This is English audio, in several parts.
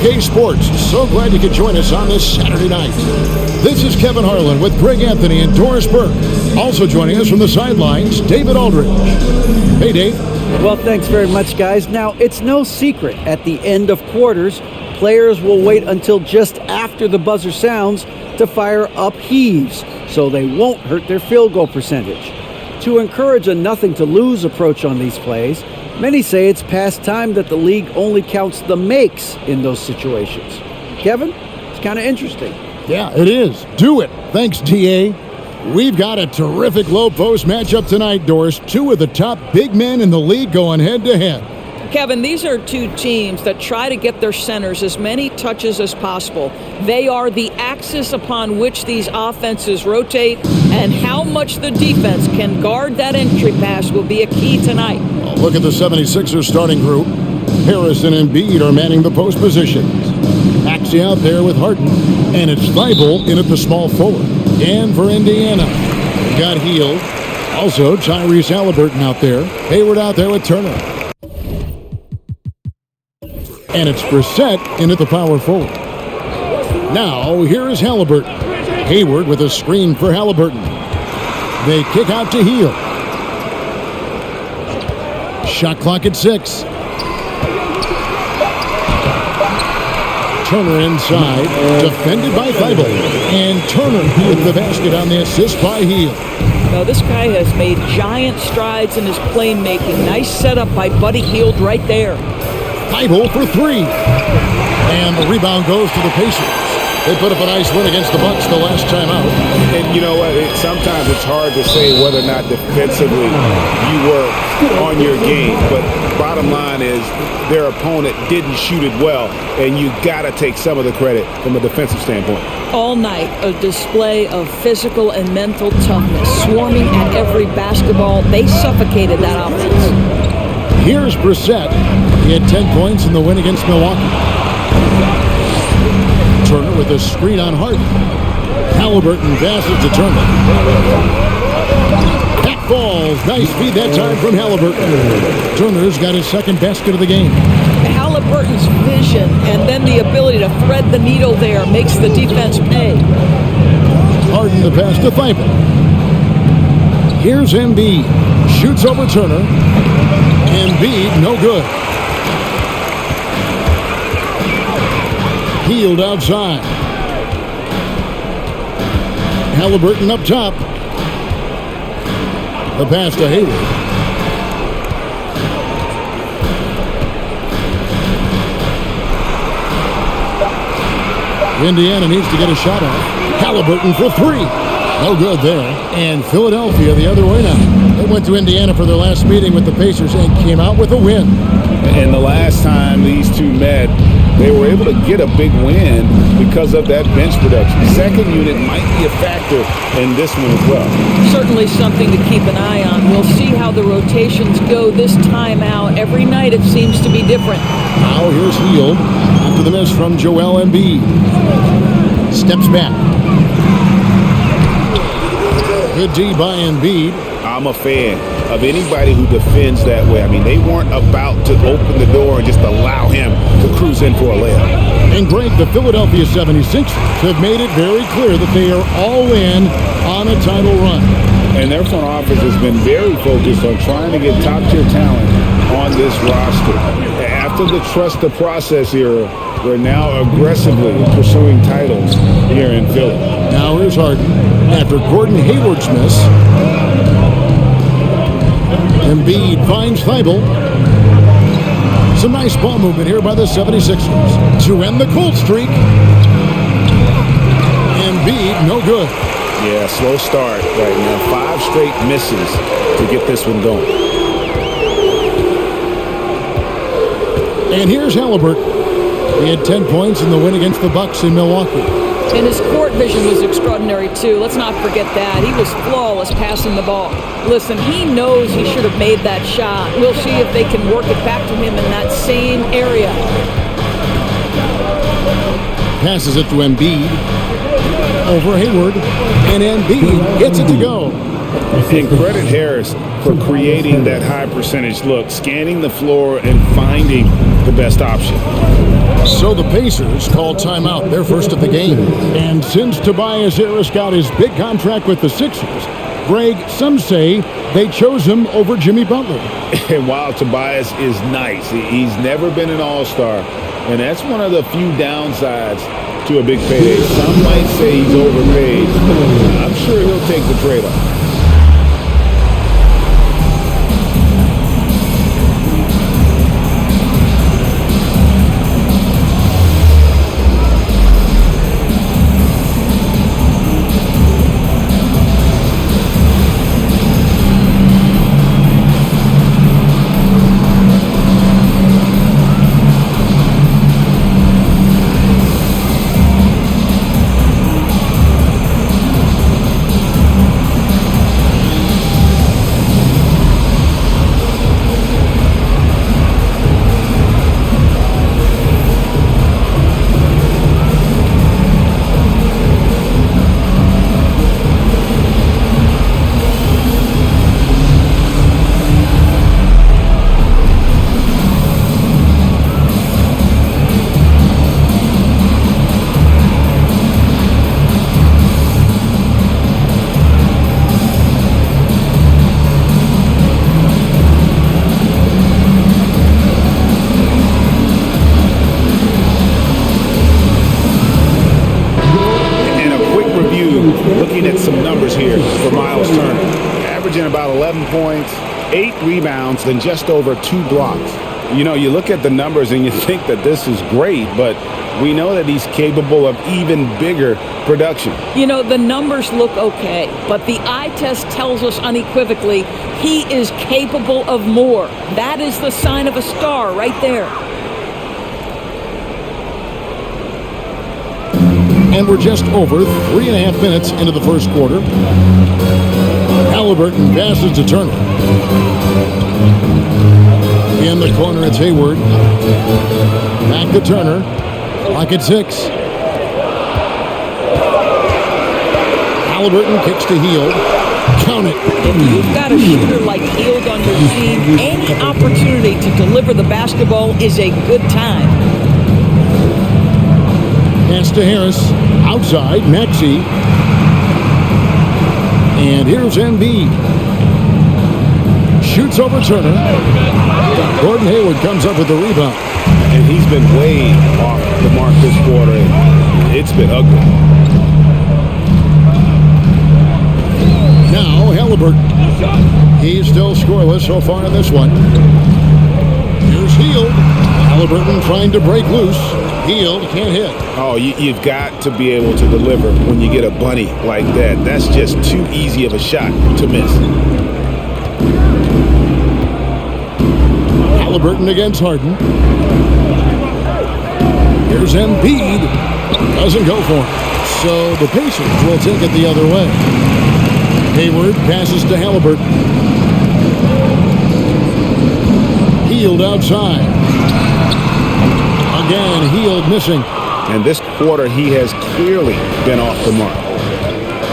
2K Sports. So glad you could join us on this Saturday night. This is Kevin Harlan with Greg Anthony and Doris Burke. Also joining us from the sidelines, David Aldridge. Hey, Dave. Well, thanks very much, guys. Now, it's no secret at the end of quarters, players will wait until just after the buzzer sounds to fire up heaves, so they won't hurt their field goal percentage. To encourage a nothing-to-lose approach on these plays, many say it's past time that the league only counts the makes in those situations. Kevin, it's kind of interesting. Yeah, it is. Do it. Thanks, DA. We've got a terrific low post matchup tonight, Doris. Two of the top big men in the league going head-to-head. Kevin, these are two teams that try to get their centers as many touches as possible. They are the axis upon which these offenses rotate, and how much the defense can guard that entry pass will be a key tonight. Look at the 76ers starting group. Harrison and Embiid are manning the post positions. Maxey out there with Harden, and it's Thybulle in at the small forward. And for Indiana, got Hield. Also, Tyrese Haliburton out there. Hayward out there with Turner. And it's Brissett in at the power forward. Now, here is Haliburton. Hayward with a screen for Haliburton. They kick out to Hield. Shot clock at 6. Turner inside, defended by Thybulle. And Turner with the basket on the assist by Hield. Now, this guy has made giant strides in his playmaking. Nice setup by Buddy Hield right there. Thybulle for 3. And the rebound goes to the Pacers. They put up a nice win against the Bucks the last time out. And you know what? Sometimes it's hard to say whether or not defensively you were on your game. But bottom line is their opponent didn't shoot it well. And you got to take some of the credit from a defensive standpoint. All night, a display of physical and mental toughness. Swarming at every basketball. They suffocated that offense. Here's Brissett. He had 10 points in the win against Milwaukee. Turner with a screen on Harden. Haliburton passes to Turner. That falls. Nice feed that time from Haliburton. Turner's got his second basket of the game. Haliburton's vision and then the ability to thread the needle there makes the defense pay. Harden the pass to Thybulle. Here's Embiid. Shoots over Turner. Embiid, no good. Hield outside. Haliburton up top. The pass to Hayward. Indiana needs to get a shot off. Haliburton for 3. No good there. And Philadelphia the other way now. They went to Indiana for their last meeting with the Pacers and came out with a win. And the last time these two met, they were able to get a big win because of that bench production. Second unit might be a factor in this one as well. Certainly something to keep an eye on. We'll see how the rotations go this time out. Every night it seems to be different. Now here's Hield after the miss from Joel Embiid. Steps back. Good D by Embiid. I'm a fan of anybody who defends that way. I mean, they weren't about to open the door and just allow him to cruise in for a layup. And Greg, the Philadelphia 76ers have made it very clear that they are all in on a title run. And their front office has been very focused on trying to get top-tier talent on this roster. After the trust the process era, we're now aggressively pursuing titles here in Philly. Now here's Harden. After Gordon Hayward's miss, Embiid finds Thybulle. Some nice ball movement here by the 76ers to end the cold streak. Embiid, no good. Yeah, slow start right now. 5 straight misses to get this one going. And here's Haliburton. He had 10 points in the win against the Bucks in Milwaukee. And his court vision was extraordinary, too. Let's not forget that. He was flawless passing the ball. Listen, he knows he should have made that shot. We'll see if they can work it back to him in that same area. Passes it to Embiid. Over Hayward. And Embiid gets it to go. And credit Harris for creating that high percentage look, scanning the floor and finding the best option. So the Pacers call timeout, their first of the game. And since Tobias Harris got his big contract with the Sixers, Greg, some say they chose him over Jimmy Butler. And while Tobias is nice, he's never been an all-star. And that's one of the few downsides to a big payday. Some might say he's overpaid. I'm sure he'll take the trade-off. Looking at some numbers here for Miles Turner. Averaging about 11 points, 8 rebounds, and just over 2 blocks. You know, you look at the numbers and you think that this is great, but we know that he's capable of even bigger production. You know, the numbers look okay, but the eye test tells us unequivocally he is capable of more. That is the sign of a star right there. And we're just over 3.5 minutes into the first quarter. Halliburton passes to Turner. In the corner, it's Hayward. Back to Turner. Clock at 6. Halliburton kicks to Hield. Count it. If you've got a shooter like Hield on your team, any opportunity to deliver the basketball is a good time. Pass to Harris. Outside, Maxey. And here's Embiid. Shoots over Turner. Gordon Hayward comes up with the rebound. And he's been way off the mark this quarter. It's been ugly. Now Halliburton. He's still scoreless so far in this one. Here's Hield. Halliburton trying to break loose. Hield can't hit. Oh, you've got to be able to deliver when you get a bunny like that. That's just too easy of a shot to miss. Halliburton against Harden. Here's Embiid. Doesn't go for it. So the Pacers will take it the other way. Hayward passes to Halliburton. Hield outside. Again, Hield missing. And this quarter, he has clearly been off the mark.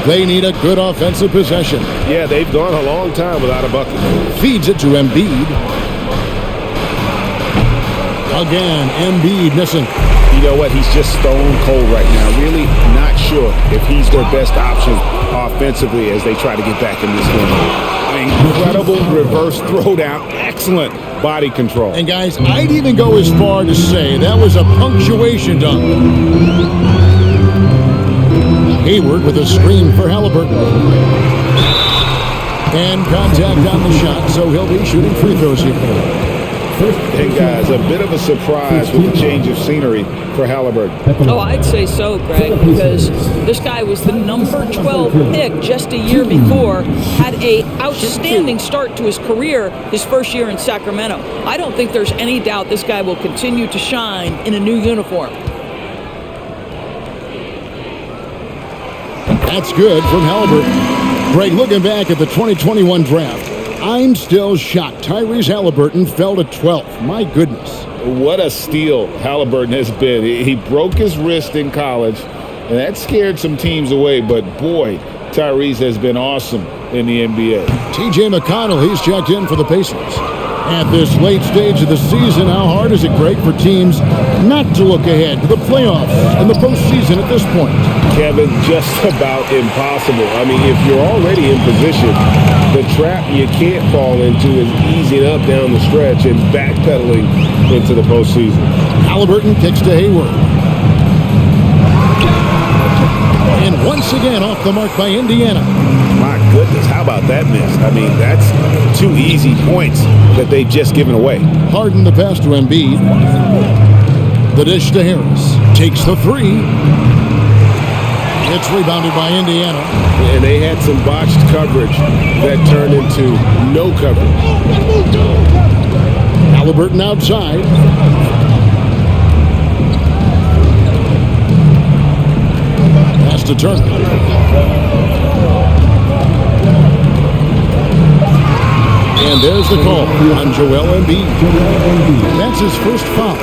They need a good offensive possession. Yeah, they've gone a long time without a bucket. Feeds it to Embiid. Again, Embiid missing. You know what? He's just stone cold right now. Really not sure if he's their best option offensively as they try to get back in this game. Incredible reverse throwdown. Excellent body control. And guys, I'd even go as far to say that was a punctuation dunk. Hayward with a screen for Halliburton. And contact on the shot, so he'll be shooting free throws here. Hey guys, a bit of a surprise with the change of scenery for Halliburton. Oh, I'd say so, Greg, because this guy was the number 12 pick just a year before, had a outstanding start to his career his first year in Sacramento. I don't think there's any doubt this guy will continue to shine in a new uniform. That's good from Halliburton. Greg, looking back at the 2021 draft, I'm still shocked Tyrese Halliburton fell to 12th. My goodness. What a steal Halliburton has been. He broke his wrist in college, and that scared some teams away. But, boy, Tyrese has been awesome in the NBA. T.J. McConnell, he's checked in for the Pacers. At this late stage of the season, how hard is it, Greg, for teams not to look ahead to the playoffs and the postseason at this point? Kevin, just about impossible. I mean, if you're already in position, the trap you can't fall into is easing up down the stretch and backpedaling into the postseason. Halliburton kicks to Hayward. And once again off the mark by Indiana. My goodness, how about that miss? I mean, that's 2 easy points that they've just given away. Harden the pass to Embiid. The dish to Harris. Takes the 3. It's rebounded by Indiana. And they had some botched coverage that turned into no coverage. Halliburton outside. Pass to Turner. And there's the call on Joel Embiid. That's his first foul.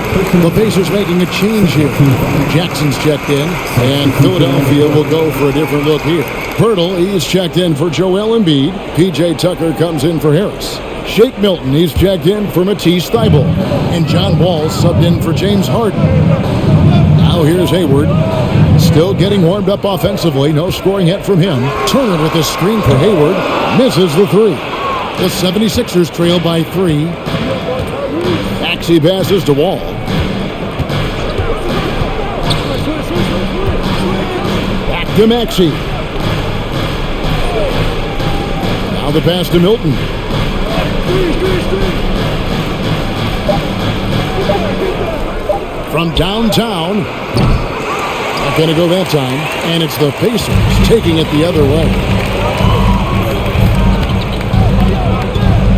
The Pacers making a change here. Jackson's checked in, and Philadelphia will go for a different look here. Pirtle, he's checked in for Joel Embiid. P.J. Tucker comes in for Harris. Shake Milton, he's checked in for Matisse Thybulle. And John Wall subbed in for James Harden. Now here's Hayward. Still getting warmed up offensively. No scoring yet from him. Turner with a screen for Hayward. Misses the 3. The 76ers trail by 3. Maxey passes to Wall. Back to Maxey. Now the pass to Milton. From downtown. Not going to go that time. And it's the Pacers taking it the other way.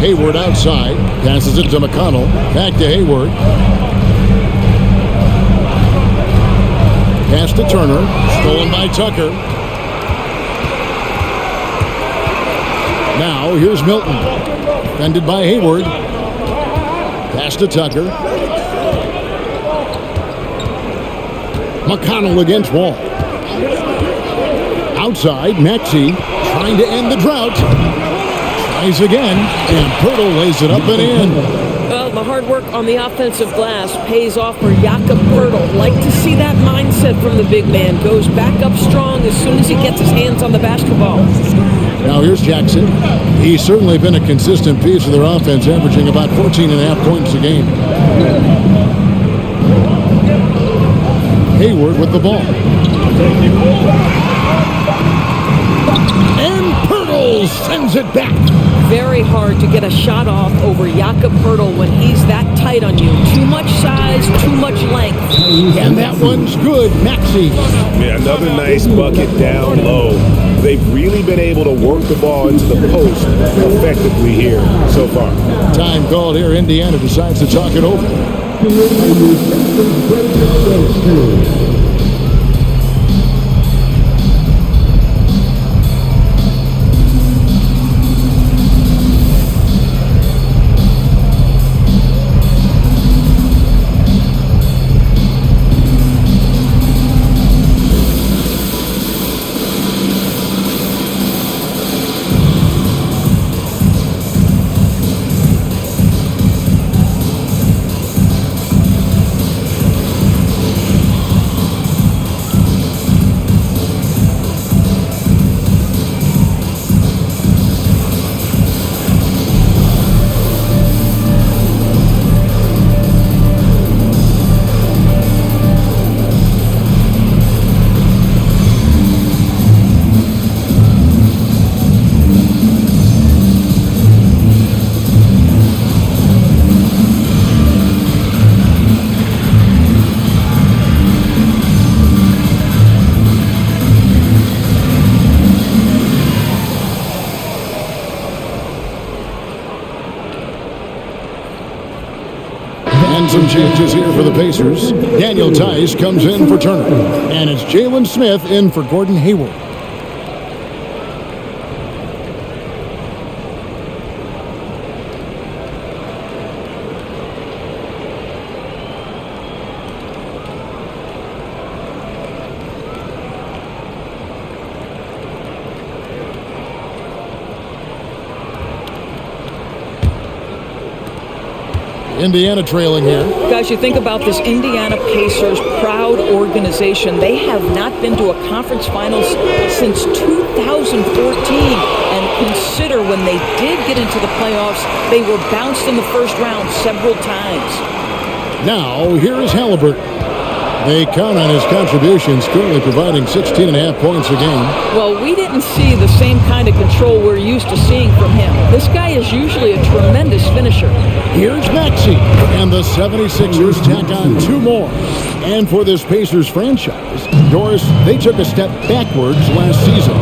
Hayward outside, passes it to McConnell, back to Hayward. Pass to Turner, stolen by Tucker. Now here's Milton, defended by Hayward. Pass to Tucker. McConnell against Wall. Outside, Maxey trying to end the drought. Again, and Pirtle lays it up and in. Well, the hard work on the offensive glass pays off for Jakob Pirtle. Like to see that mindset from the big man. Goes back up strong as soon as he gets his hands on the basketball. Now here's Jackson. He's certainly been a consistent piece of their offense, averaging about 14.5 points a game. Hayward with the ball. And Pirtle sends it back. Very hard to get a shot off over Jakob Pirtle when he's that tight on you. Too much size, too much length. And that one's good, Maxey. Yeah, another nice bucket down low. They've really been able to work the ball into the post effectively here so far. Time called here. Indiana decides to talk it over. And some changes here for the Pacers. Daniel Tice comes in for Turner. And it's Jalen Smith in for Gordon Hayward. Indiana trailing here. Guys, you think about this Indiana Pacers proud organization. They have not been to a conference finals since 2014. And consider when they did get into the playoffs, they were bounced in the first round several times. Now, here is Halliburton. They count on his contributions, currently providing 16.5 points a game. Well, we didn't see the same kind of control we're used to seeing from him. This guy is usually a tremendous finisher. Here's Maxey, and the 76ers tack on 2 more. And for this Pacers franchise, Doris, they took a step backwards last season.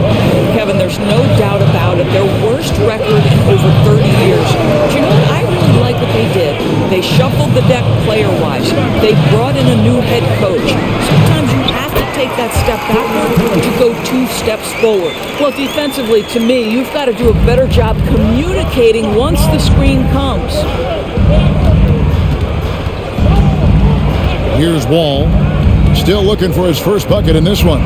Kevin, there's no doubt about it. Their worst record in over 30 years. But you know what? I really like what they did. They shuffled the deck player-wise. They brought in a new head coach. Sometimes you have to take that step backward to go 2 steps forward. Well, defensively, to me, you've got to do a better job communicating once the screen comes. Here's Wall, still looking for his first bucket in this one.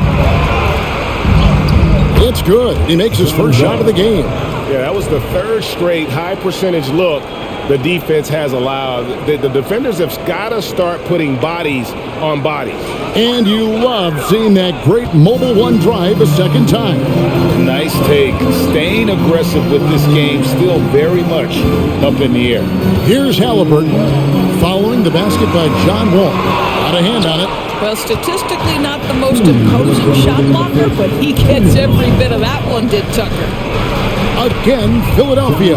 It's good. He makes his first shot of the game. Yeah, that was the 3rd straight high percentage look the defense has allowed. The defenders have got to start putting bodies on bodies. And you love seeing that great mobile one drive a second time. Nice take. Staying aggressive with this game, still very much up in the air. Here's Halliburton, following the basket by John Wall. Got a hand on it. Well, statistically not the most imposing shot blocker, but he gets every bit of that one, did Tucker. Again, Philadelphia.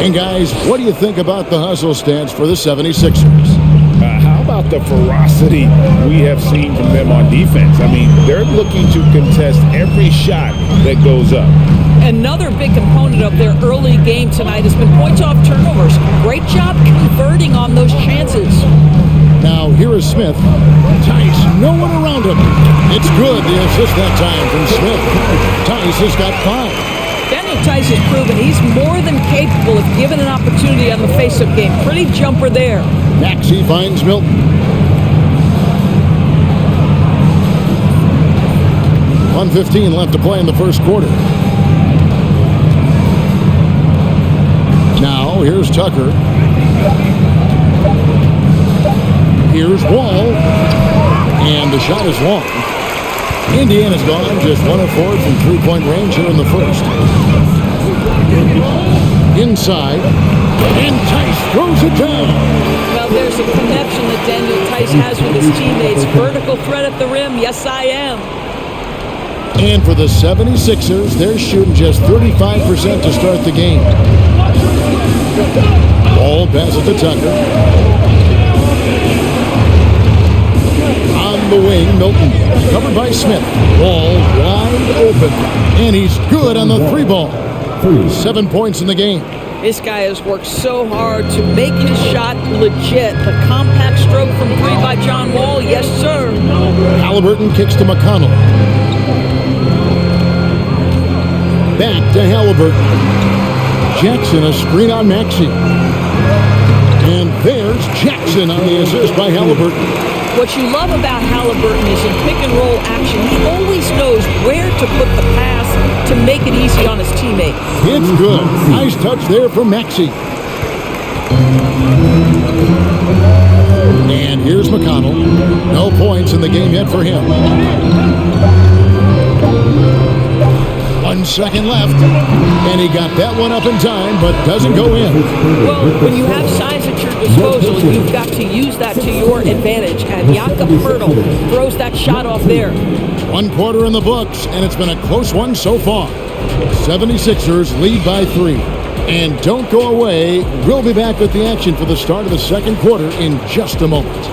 And guys, what do you think about the hustle stats for the 76ers? How about the ferocity we have seen from them on defense? I mean, they're looking to contest every shot that goes up. Another big component of their early game tonight has been points off turnovers. Great job converting on those chances. Now, here is Smith. Tice, no one around him. It's good, the assist that time from Smith. Tice has got 5. Daniel Tice has proven he's more than capable if given an opportunity on the face-up game. Pretty jumper there. Maxey finds Milton. .115 left to play in the first quarter. Now, here's Tucker. Here's Wall. And the shot is long. Indiana's gone just 1 of 4 from three-point range here in the first. Inside. And Tice throws it down. Well, there's a connection that Daniel Tice has with his teammates. Vertical threat at the rim. Yes, I am. And for the 76ers, they're shooting just 35% to start the game. Ball passes to Tucker. On the wing, Milton, covered by Smith. Ball wide open. And he's good on the 3-ball. 7 points in the game. This guy has worked so hard to make his shot legit. The compact stroke from 3 by John Wall. Yes, sir. Halliburton kicks to McConnell. Back to Halliburton. Jackson, a screen on Maxey. And there's Jackson on the assist by Halliburton. What you love about Halliburton is in pick-and-roll action, he always knows where to put the pass to make it easy on his teammate. It's good. Nice touch there from Maxey. And here's McConnell. No points in the game yet for him. 1 second left. And he got that one up in time, but doesn't go in. Well, when you have size at your disposal, you've got to use that to your advantage. And Jakob Poeltl throws that shot off there. 1 quarter in the books, and it's been a close one so far. 76ers lead by 3. And don't go away. We'll be back with the action for the start of the second quarter in just a moment.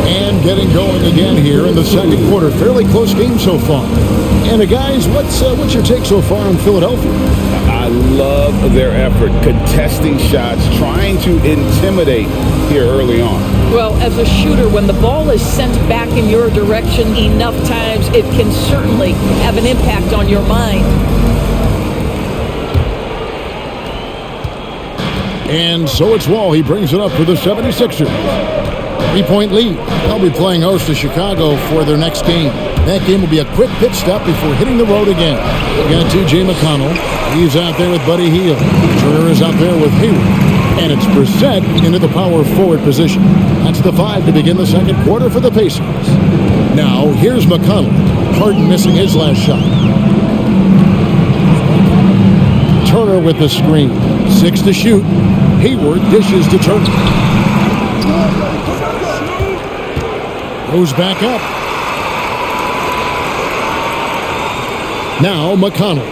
And getting going again here in the second quarter. Fairly close game so far. And guys, what's your take so far on Philadelphia? I love their effort, contesting shots, trying to intimidate here early on. Well, as a shooter, when the ball is sent back in your direction enough times, it can certainly have an impact on your mind. And so it's Wall. He brings it up for the 76ers. 3-point lead. They'll be playing host to Chicago for their next game. That game will be a quick pit stop before hitting the road again. We got T.J. McConnell. He's out there with Buddy Hield. Turner is out there with Hayward. And it's Brissett into the power forward position. That's the 5 to begin the second quarter for the Pacers. Now, here's McConnell. Harden missing his last shot. Turner with the screen. 6 to shoot. Hayward dishes to Turner. Goes back up. Now McConnell.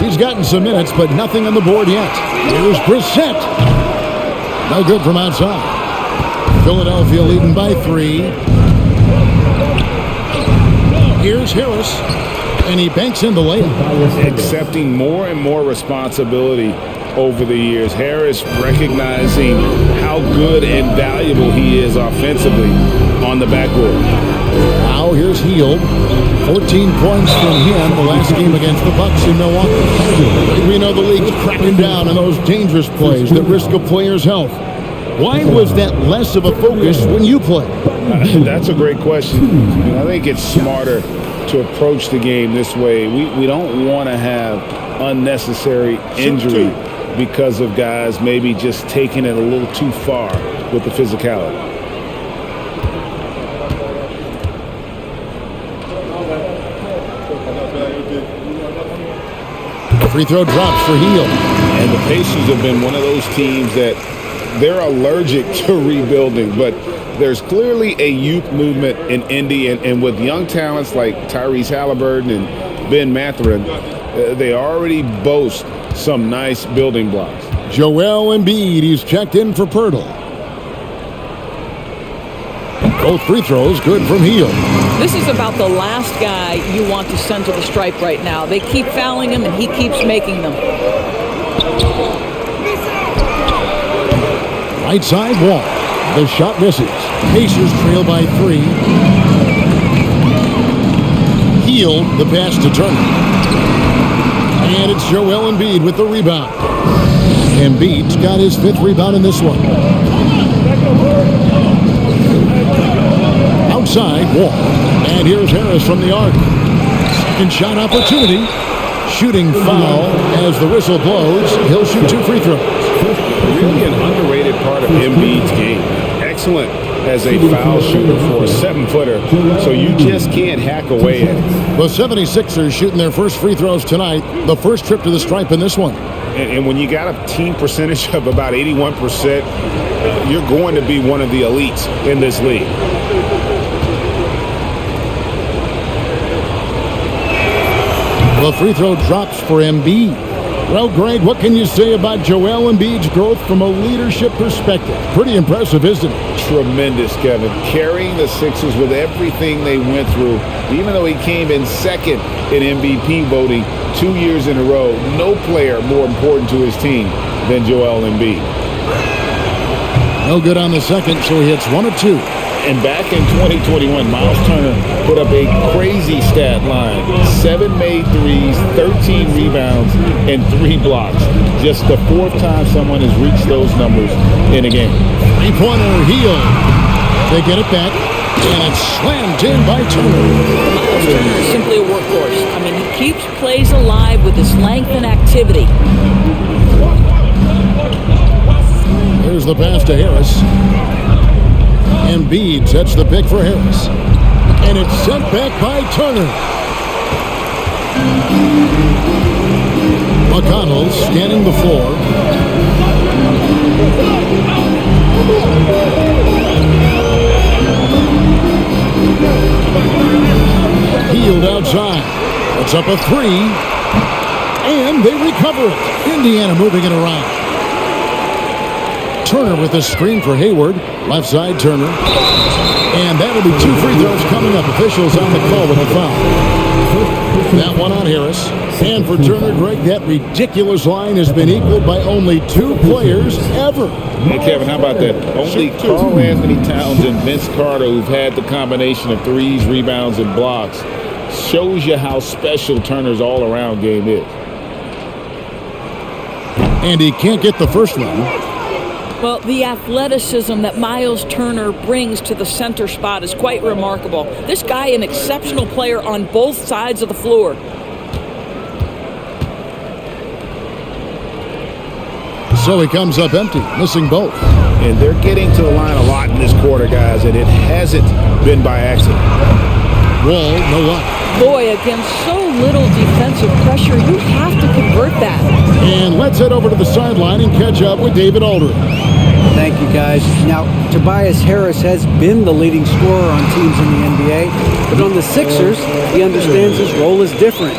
He's gotten some minutes, but nothing on the board yet. Here's Brissett. No good from outside. Philadelphia leading by 3. Here's Harris. And he banks in the layup. Accepting more and more responsibility over the years. Harris recognizing how good and valuable he is offensively on the backboard. Now here's Hield. 14 points from him the last game against the Bucks in Milwaukee. We know the league's cracking down on those dangerous plays that risk a player's health. Why was that less of a focus when you play? That's a great question. I think it's smarter to approach the game this way. We don't want to have unnecessary injury because of guys maybe just taking it a little too far with the physicality. Free throw drops for Hield. And the Pacers have been one of those teams that they're allergic to rebuilding, but there's clearly a youth movement in Indy, and with young talents like Tyrese Halliburton and Ben Mathurin, they already boast some nice building blocks. Joel Embiid, he's checked in for Pirtle. Both free throws good from Hield. This is about the last guy you want to send to the stripe right now. They keep fouling him, and he keeps making them. Right side Wall. The shot misses. Pacers trail by 3. Hield, the pass to Turner. And it's Joel Embiid with the rebound. Embiid's got his 5th rebound in this one. Outside Wall. And here's Harris from the arc. Second shot opportunity. Shooting foul as the whistle blows. He'll shoot 2 free throws. Really an underrated part of Embiid's game. Excellent as a foul shooter for a 7-footer, so you just can't hack away at it. The 76ers shooting their first free throws tonight. The first trip to the stripe in this one. And when you got a team percentage of about 81%, you're going to be one of the elites in this league. The free throw drops for Embiid. Well, Greg, what can you say about Joel Embiid's growth from a leadership perspective? Pretty impressive, isn't it? Tremendous, Kevin. Carrying the Sixers with everything they went through, even though he came in second in MVP voting 2 years in a row, no player more important to his team than Joel Embiid. No good on the second, so he hits 1 of 2. And back in 2021, Miles Turner put up a crazy stat line. 7 made threes, 13 rebounds, and 3 blocks. Just the 4th time someone has reached those numbers in a game. 3-pointer Hield. They get it back, and it's slammed in by Turner. Miles Turner is simply a workhorse. I mean, he keeps plays alive with his length and activity. There's the pass to Harris. Embiid sets the pick for Harris. And it's sent back by Turner. McConnell scanning the floor. Hield outside. It's up a 3. And they recover it. Indiana moving it around. Turner with the screen for Hayward. Left side, Turner. And that'll be 2 free throws coming up. Officials on the call with a foul. That one on Harris. And for Turner, Greg, that ridiculous line has been equaled by only 2 players ever. Hey, Kevin, how about that? Only Karl Anthony Towns and Vince Carter, who've had the combination of threes, rebounds, and blocks, shows you how special Turner's all-around game is. And he can't get the first one. Well, the athleticism that Miles Turner brings to the center spot is quite remarkable. This guy, an exceptional player on both sides of the floor. So he comes up empty, missing both. And they're getting to the line a lot in this quarter, guys, and it hasn't been by accident. Wall, no luck. Boy, against so little defensive pressure, you have to convert that. And let's head over to the sideline and catch up with David Aldridge. Thank you, guys. Now, Tobias Harris has been the leading scorer on teams in the NBA, but on the Sixers, he understands his role is different.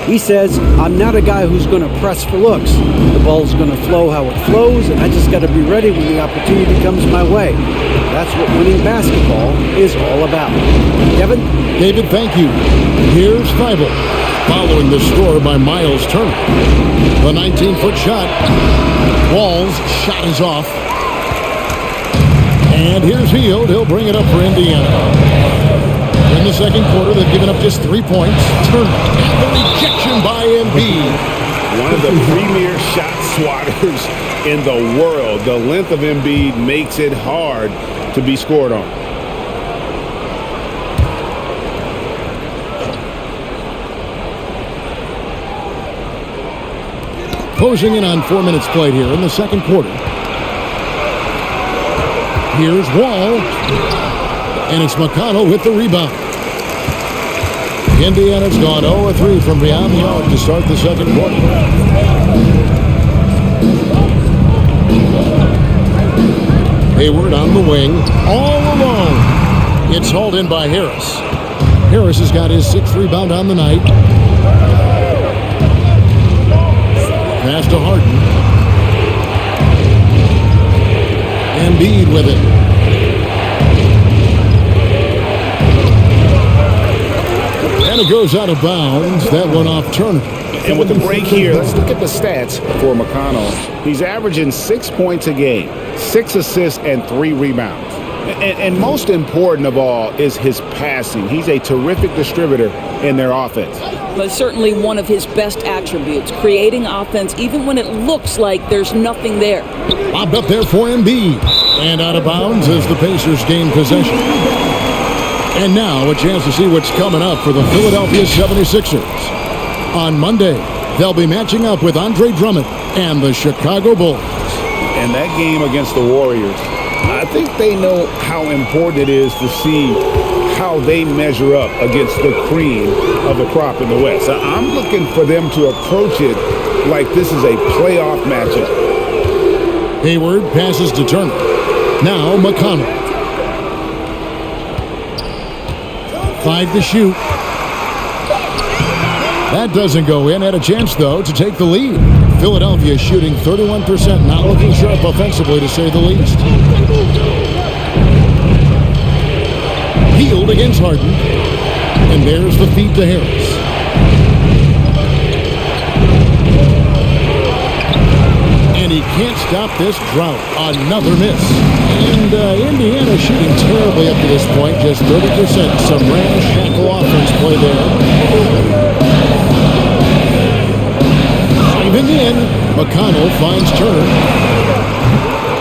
He says, I'm not a guy who's going to press for looks. The ball's going to flow how it flows, and I just got to be ready when the opportunity comes my way. That's what winning basketball is all about. Kevin? David, thank you. Here's Thibault, following the score by Miles Turner. The 19-foot shot. Wall's shot is off. And here's Hield. He'll bring it up for Indiana. In the second quarter, they've given up just 3 points. Turner, and the rejection by Embiid. One of the premier shot swatters in the world. The length of Embiid makes it hard to be scored on. Closing in on 4 minutes played here in the second quarter. Here's Wall. And it's McConnell with the rebound. Indiana's gone 0-3 from beyond the arc to start the second quarter. Hayward on the wing, all alone. It's hauled in by Harris. Harris has got his 6th rebound on the night. Pass to Harden. Embiid with it. And it goes out of bounds. That one off Turner. And with the break here, let's look at the stats for McConnell. He's averaging 6 points a game, 6 assists, and 3 rebounds. And most important of all is his passing. He's a terrific distributor in their offense. But certainly one of his best attributes, creating offense even when it looks like there's nothing there. Lobbed up there for Embiid. And out of bounds as the Pacers gain possession. And now a chance to see what's coming up for the Philadelphia 76ers. On Monday, they'll be matching up with Andre Drummond and the Chicago Bulls. And that game against the Warriors, I think they know how important it is to see how they measure up against the cream of the crop in the West. I'm looking for them to approach it like this is a playoff matchup. Hayward passes to Turner. Now McConnell. 5 to shoot. That doesn't go in. Had a chance, though, to take the lead. Philadelphia shooting 31%, not looking sharp offensively, to say the least. Hield against Harden. And there's the feed to Harris. And he can't stop this drought. Another miss. And Indiana shooting terribly up to this point, just 30%. Some ramshackle offense play there. Driving in, McConnell finds Turner.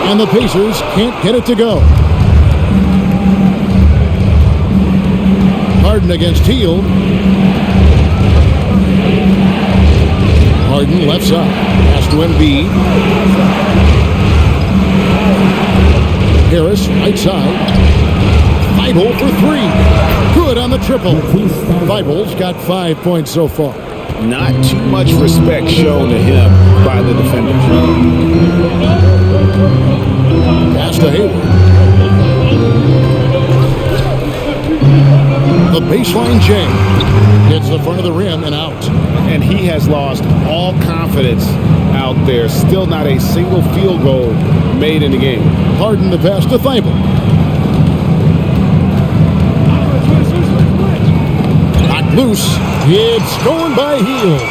And the Pacers can't get it to go. Harden against Hield. Harden left side. Pass to Embiid. Harris, right side. Thibault for 3. Good on the triple. Thibault's got 5 points so far. Not too much respect shown to him by the defender. Pass to Hayward. The baseline jam. Hits the front of the rim and out. And he has lost all confidence out there. Still not a single field goal made in the game. Harden the pass to Thibault. Knocked loose. It's going by Hield.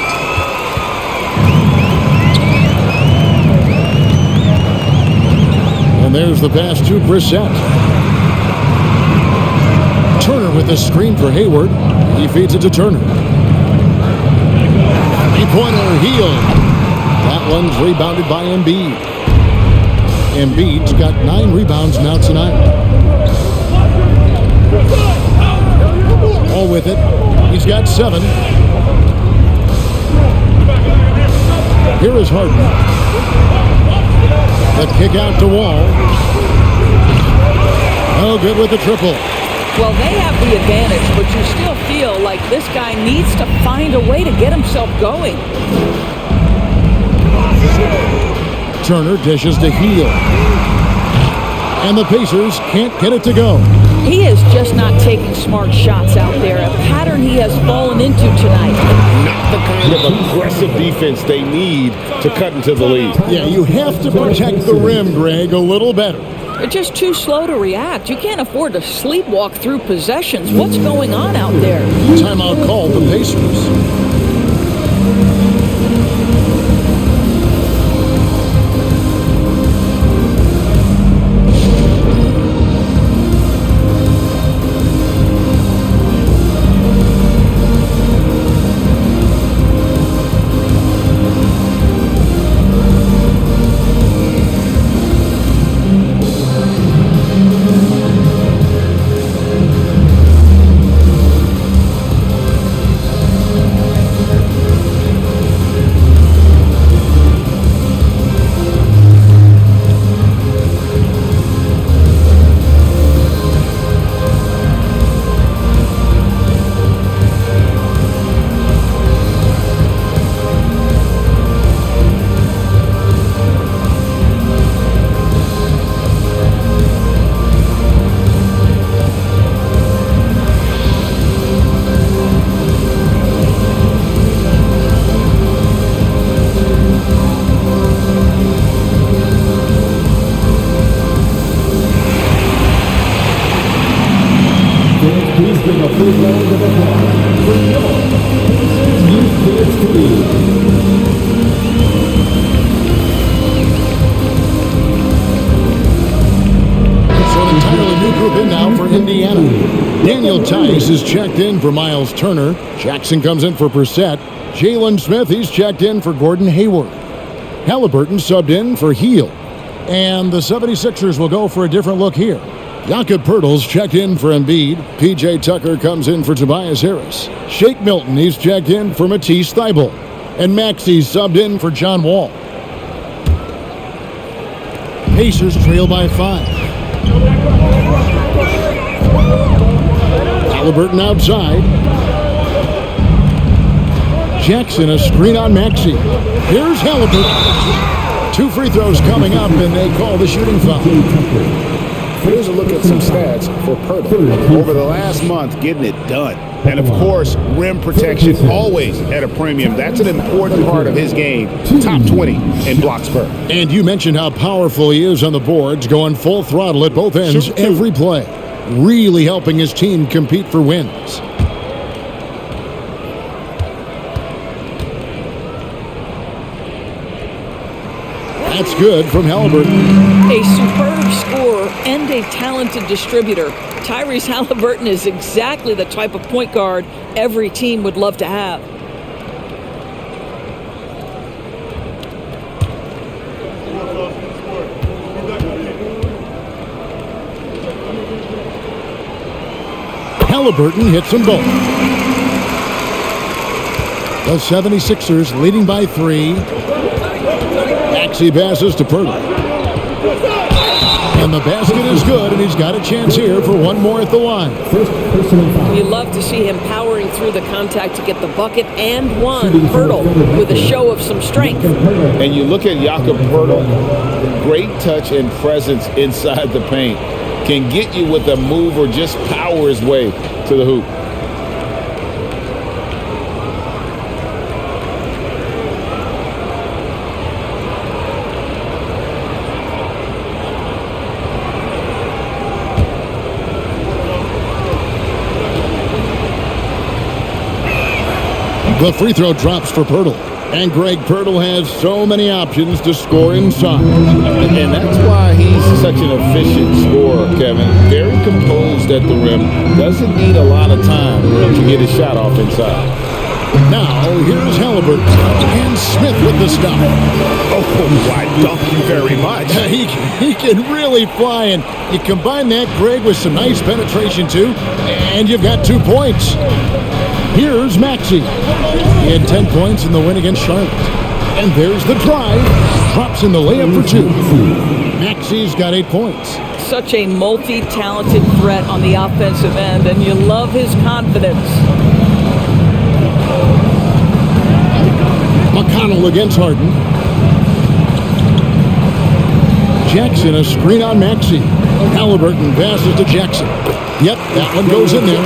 And there's the pass to Brissett. Turner with the screen for Hayward. He feeds it to Turner. Three-pointer, Hield. That one's rebounded by Embiid. Embiid's got 9 rebounds now tonight. All with it. He's got 7. Here is Harden. The kick out to Wall. Oh, good with the triple. Well, they have the advantage, but you still feel like this guy needs to find a way to get himself going. Turner dishes to Hield. And the Pacers can't get it to go. He is just not taking smart shots out there, a pattern he has fallen into tonight. Not the kind of aggressive defense they need to cut into the lead. Yeah, you have to protect the rim, Greg, a little better. They're just too slow to react. You can't afford to sleepwalk through possessions. What's going on out there? Timeout called the Pacers. Tice is checked in for Miles Turner. Jackson comes in for Brissett. Jalen Smith, he's checked in for Gordon Hayward. Halliburton subbed in for Hield. And the 76ers will go for a different look here. Jakob Poeltl's checked in for Embiid. P.J. Tucker comes in for Tobias Harris. Shake Milton, he's checked in for Matisse Thybulle. And Maxey's subbed in for John Wall. Pacers trail by 5. Halliburton outside. Jackson, a screen on Maxey. Here's Halliburton. 2 free throws coming up, and they call the shooting foul. Here's a look at some stats for Poeltl. Over the last month, getting it done. And, of course, rim protection always at a premium. That's an important part of his game. Top 20 in blocks per. And you mentioned how powerful he is on the boards, going full throttle at both ends every play. Really helping his team compete for wins. That's good from Halliburton. A superb scorer and a talented distributor. Tyrese Halliburton is exactly the type of point guard every team would love to have. Halliburton hits them both. The 76ers leading by 3. Maxey passes to Poeltl. And the basket is good, and he's got a chance here for one more at the line. You love to see him powering through the contact to get the bucket and one. Poeltl with a show of some strength. And you look at Jakob Poeltl, great touch and presence inside the paint. Can get you with a move or just power his way to the hoop. The free throw drops for Poeltl. And Greg, Poeltl has so many options to score inside. And that's why he's such an efficient scorer, Kevin. Very composed at the rim. Doesn't need a lot of time to get his shot off inside. Now, here's Halliburton. And Smith with the stop. Oh, why, thank you very much. He can really fly, and you combine that, Greg, with some nice penetration, too, and you've got 2 points. Here's Maxey. He had 10 points in the win against Charlotte. And there's the drive. Drops in the layup for 2. Maxey's got 8 points. Such a multi-talented threat on the offensive end, and you love his confidence. McConnell against Harden. Jackson, a screen on Maxey. Halliburton passes to Jackson. Yep, that one goes in there.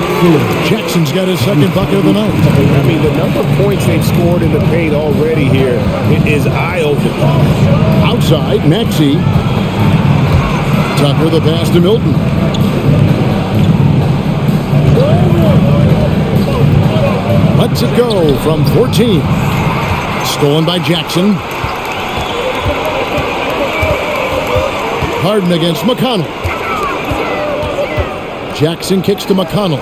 Jackson's got his second bucket of the night. I mean, the number of points they've scored in the paint already here is eye-opening. Outside, Maxey. Tucker the pass to Milton. Lets it go from 14. Stolen by Jackson. Harden against McConnell. Jackson kicks to McConnell.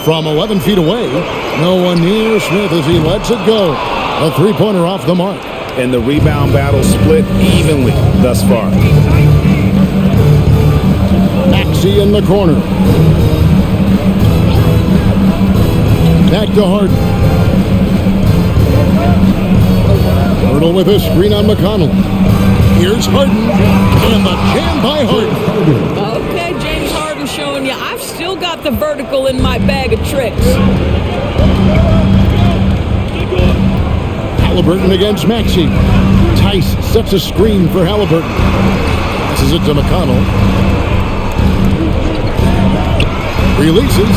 From 11 feet away, no one near Smith as he lets it go. A three-pointer off the mark. And the rebound battle split evenly thus far. Maxey in the corner. Back to Harden. Hurdle with a screen on McConnell. Here's Harden. And the jam by Harden. Okay, James Harden showing you I've still got the vertical in my bag of tricks. Halliburton against Maxey. Tice sets a screen for Halliburton. Passes it to McConnell. Releases.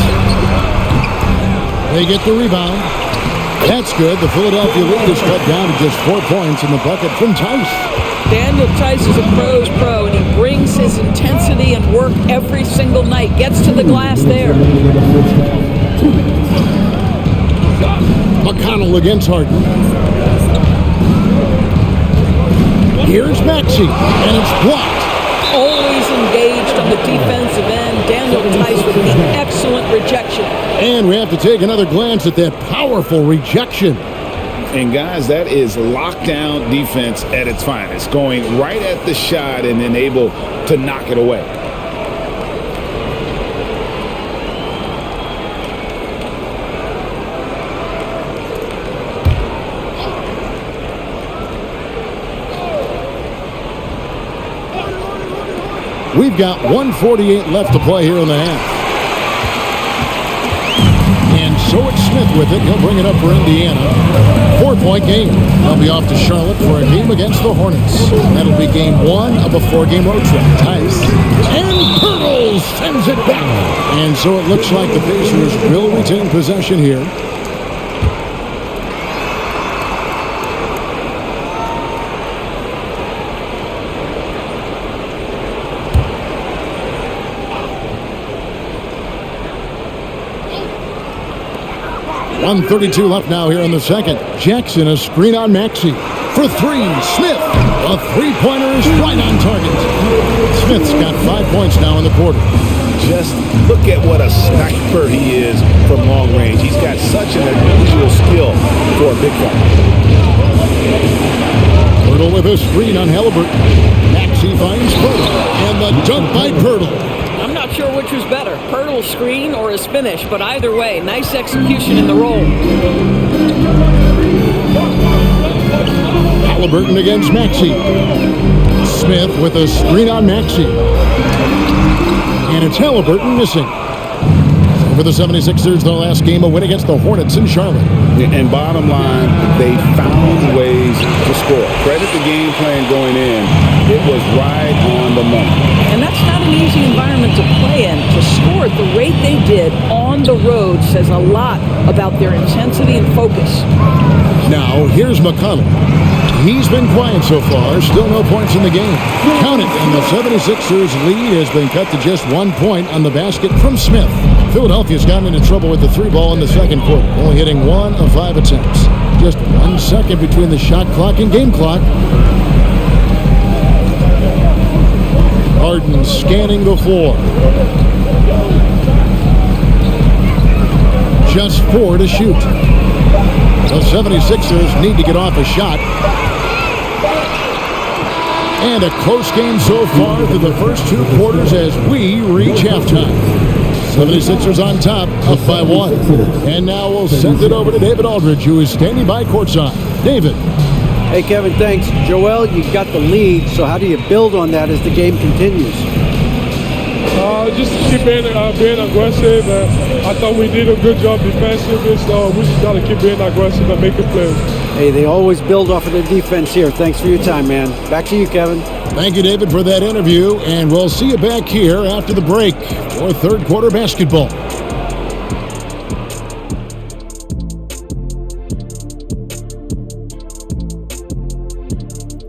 They get the rebound. That's good. The Philadelphia lead is cut down to just 4 points in the bucket from Tice. Daniel Tice is a pro's pro, and he brings his intensity and work every single night. Gets to the glass there. McConnell against Harden. Here's Maxey, and it's blocked. Always engaged on the defensive end. Daniel Tice with the excellent rejection. And we have to take another glance at that powerful rejection. And guys, that is lockdown defense at its finest. Going right at the shot and then able to knock it away. We've got 1:48 left to play here in the half. And so it's Smith with it. He'll bring it up for Indiana. 4-point game. They'll be off to Charlotte for a game against the Hornets. That'll be game 1 of a 4-game road trip. Tice. And Pirtle sends it back. And so it looks like the Pacers will retain possession here. .132 left now here in the second. Jackson, a screen on Maxey. For 3, Smith. A three-pointer is right on target. Smith's got 5 points now in the quarter. Just look at what a sniper he is from long range. He's got such an unusual skill for a big guy. Pirtle with a screen on Halliburton. Maxey finds Pirtle. And the dunk by Pirtle. I'm not sure which was better, Pirtle's screen or his finish, but either way, nice execution in the roll. Halliburton against Maxey. Smith with a screen on Maxey. And it's Halliburton missing. For the 76ers, their last game, a win against the Hornets in Charlotte. And bottom line, they found ways to score. Credit the game plan going in. It was right on the money. And that's not an easy environment to play in. To score at the rate they did on the road says a lot about their intensity and focus. Now, here's McConnell. He's been quiet so far. Still no points in the game. Count it, and the 76ers lead has been cut to just 1 point on the basket from Smith. Philadelphia's gotten into trouble with the 3-ball in the second quarter, only hitting 1 of 5 attempts. Just 1 second between the shot clock and game clock. Harden scanning the floor. just 4 to shoot. The 76ers need to get off a shot. And a close game so far through the first 2 quarters as we reach halftime. 76ers on top, up by 1. And now we'll send it over to David Aldridge, who is standing by courtside. David. Hey, Kevin, thanks. Joel, you got the lead, so how do you build on that as the game continues? Just keep being aggressive. I thought we did a good job defensively, so we just got to keep being aggressive and making plays. Hey, they always build off of their defense here. Thanks for your time, man. Back to you, Kevin. Thank you, David, for that interview, and we'll see you back here after the break for third quarter basketball.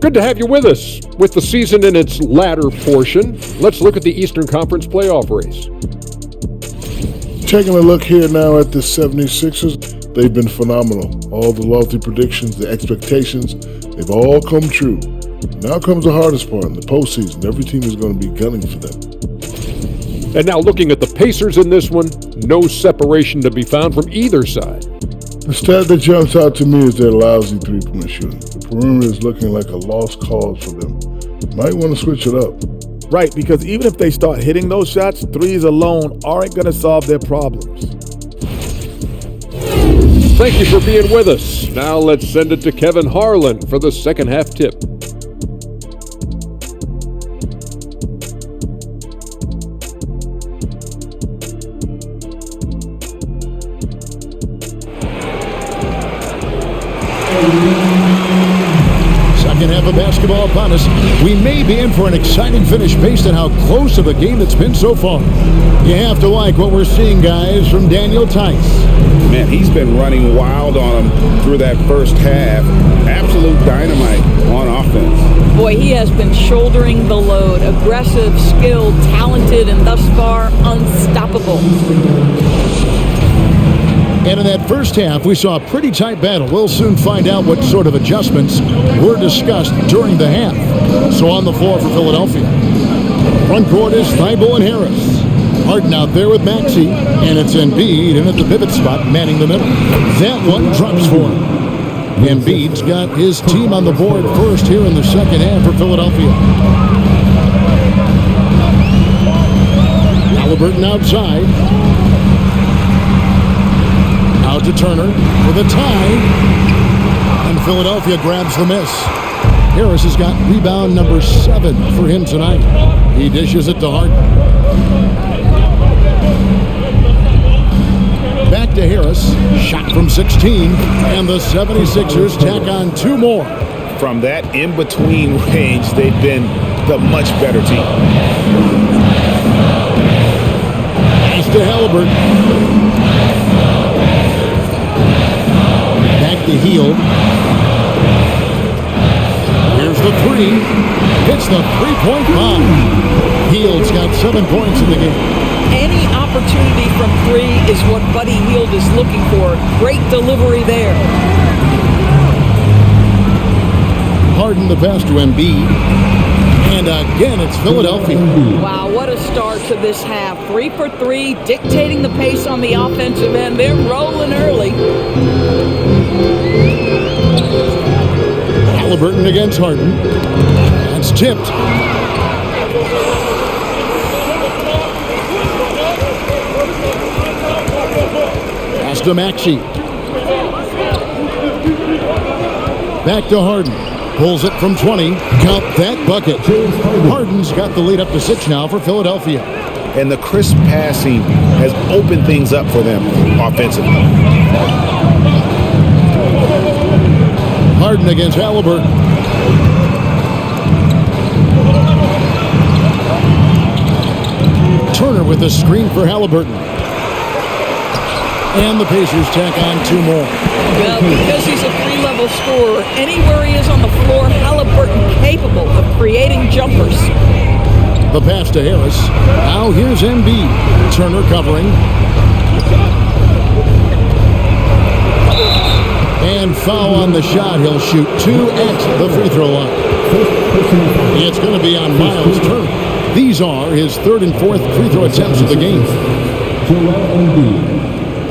Good to have you with us. With the season in its latter portion, let's look at the Eastern Conference playoff race. Taking a look here now at the 76ers, they've been phenomenal. All the lofty predictions, the expectations, they've all come true. Now comes the hardest part in the postseason. Every team is going to be gunning for them. And now looking at the Pacers in this one, no separation to be found from either side. The stat that jumps out to me is their lousy three-point shooting. The perimeter is looking like a lost cause for them. Might want to switch it up. Right, because even if they start hitting those shots, threes alone aren't going to solve their problems. Thank you for being with us. Now let's send it to Kevin Harlan for the second half tip. Second half of basketball upon us. We may be in for an exciting finish based on how close of a game it's been so far. You have to like what we're seeing, guys, from Daniel Theis. Man, he's been running wild on them through that first half. Absolute dynamite on offense. Boy, he has been shouldering the load. Aggressive, skilled, talented, and thus far unstoppable. And in that first half, we saw a pretty tight battle. We'll soon find out what sort of adjustments were discussed during the half. So on the floor for Philadelphia. Front court is Thibault and Harris. Harden out there with Maxey, and it's Embiid in at the pivot spot, manning the middle. That one drops for him. Embiid's got his team on the board first here in the second half for Philadelphia. Halliburton outside. Out to Turner for the tie. And Philadelphia grabs the miss. Harris has got rebound number 7 for him tonight. He dishes it to Harden. Back to Harris. Shot from 16. And the 76ers tack on 2 more. From that in-between range, they've been the much better team. Pass to Halliburton. Back to Hield. Here's the 3. Hits the 3-point bomb. Hield's got 7 points in the game. Any opportunity from 3 is what Buddy Hield is looking for. Great delivery there. Harden the pass to Embiid. And again, it's Philadelphia. Wow, what a start to this half. 3 for 3, dictating the pace on the offensive end. They're rolling early. Halliburton against Harden. That's tipped. Pass to Maxey. Back to Harden. Pulls it from 20. Count that bucket. Harden's got the lead up to 6 now for Philadelphia. And the crisp passing has opened things up for them offensively. Harden against Halliburton. Turner with the screen for Halliburton. And the Pacers tack on 2 more. Well, because he's a 3-level scorer, anywhere he is on the floor, Halliburton capable of creating jumpers. The pass to Harris. Now here's Embiid. Turner covering. And foul on the shot. He'll shoot 2 at the free throw line. It's going to be on Miles Turner. These are his 3rd and 4th free throw attempts of the game.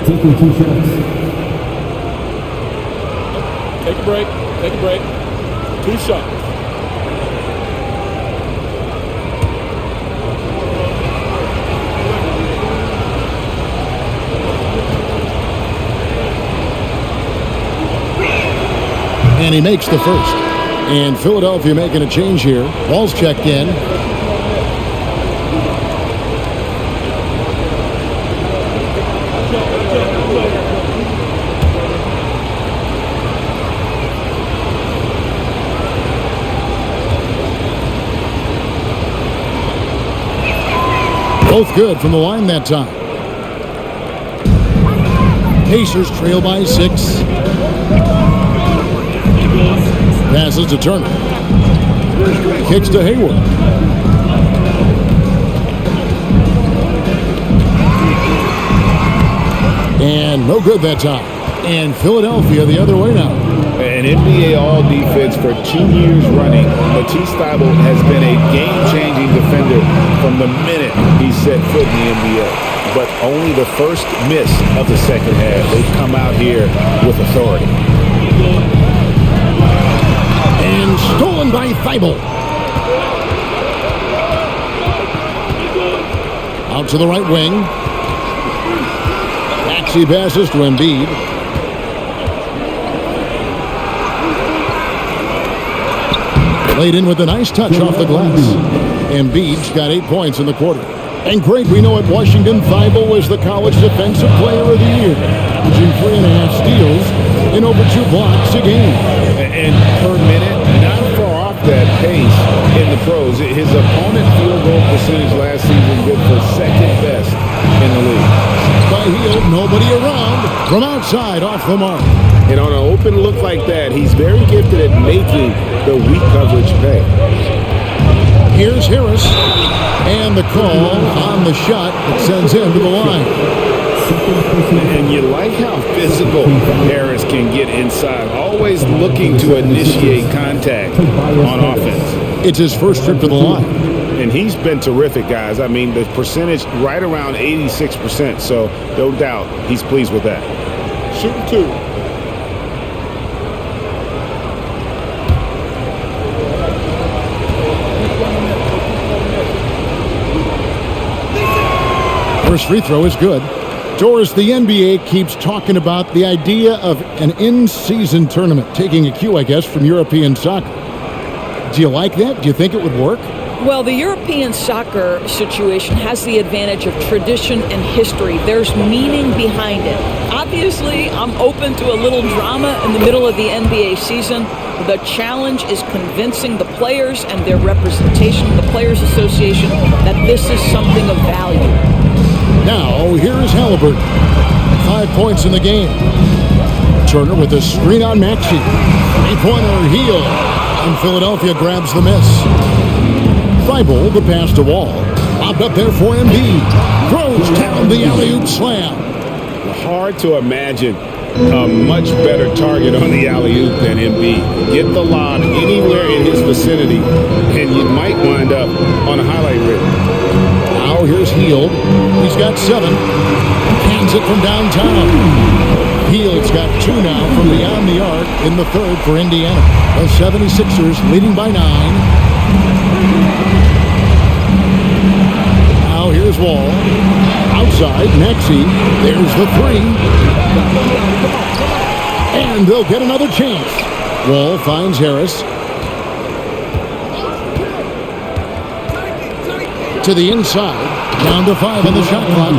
taking 2 shots. Take a break. Take a break. 2 shots. And he makes the first. And Philadelphia making a change here. Ball's checked in. Both good from the line that time. Pacers trail by 6. Passes to Turner. Kicks to Hayward. And no good that time. And Philadelphia the other way now. An NBA All-Defense for 2 years running. Matisse Thybulle has been a game-changing defender from the minute he set foot in the NBA. But only the first miss of the second half. They've come out here with authority. And stolen by Thybulle. Out to the right wing. Maxey passes to Embiid. Laid in with a nice touch off the glass. Embiid's got 8 points in the quarter. And Greg, we know at Washington, Thybulle was the College Defensive Player of the Year, averaging 3.5 steals and over 2 blocks a game. And per minute, not far off that pace in the pros. His opponent field goal percentage last season good for second best in the league. By Hield, nobody around. From outside, off the mark. And on an open look like that, he's very gifted at making the weak coverage pay. Here's Harris. And the call on the shot that sends him to the line. And you like how physical Harris can get inside, always looking to initiate contact on offense. It's his first trip to the line. And he's been terrific, guys. I mean, the percentage right around 86%, so no doubt he's pleased with that. Shooting 2. First free throw is good. Doris, the NBA keeps talking about the idea of an in-season tournament, taking a cue, I guess, from European soccer. Do you like that? Do you think it would work? Well, the European soccer situation has the advantage of tradition and history. There's meaning behind it. Obviously, I'm open to a little drama in the middle of the NBA season. The challenge is convincing the players and their representation, the Players Association, that this is something of value. Now, here is Halliburton. 5 points in the game. Turner with a screen on Maxey. 3-pointer Hield. And Philadelphia grabs the miss. Thybulle, the pass to Wall. Popped up there for Embiid. Throws down the alley-oop slam. Hard to imagine a much better target on the alley-oop than Embiid. Get the lob anywhere in his vicinity, and you might wind up on a highlight reel. Now here's Hield. He's got 7. Cans it from downtown. Hield's got 2 now from beyond the arc in the third for Indiana. The 76ers leading by 9. Now here's Wall. Outside, Maxey. There's the 3. And they'll get another chance. Wall finds Harris. To the inside. Down to 5 on the shot clock.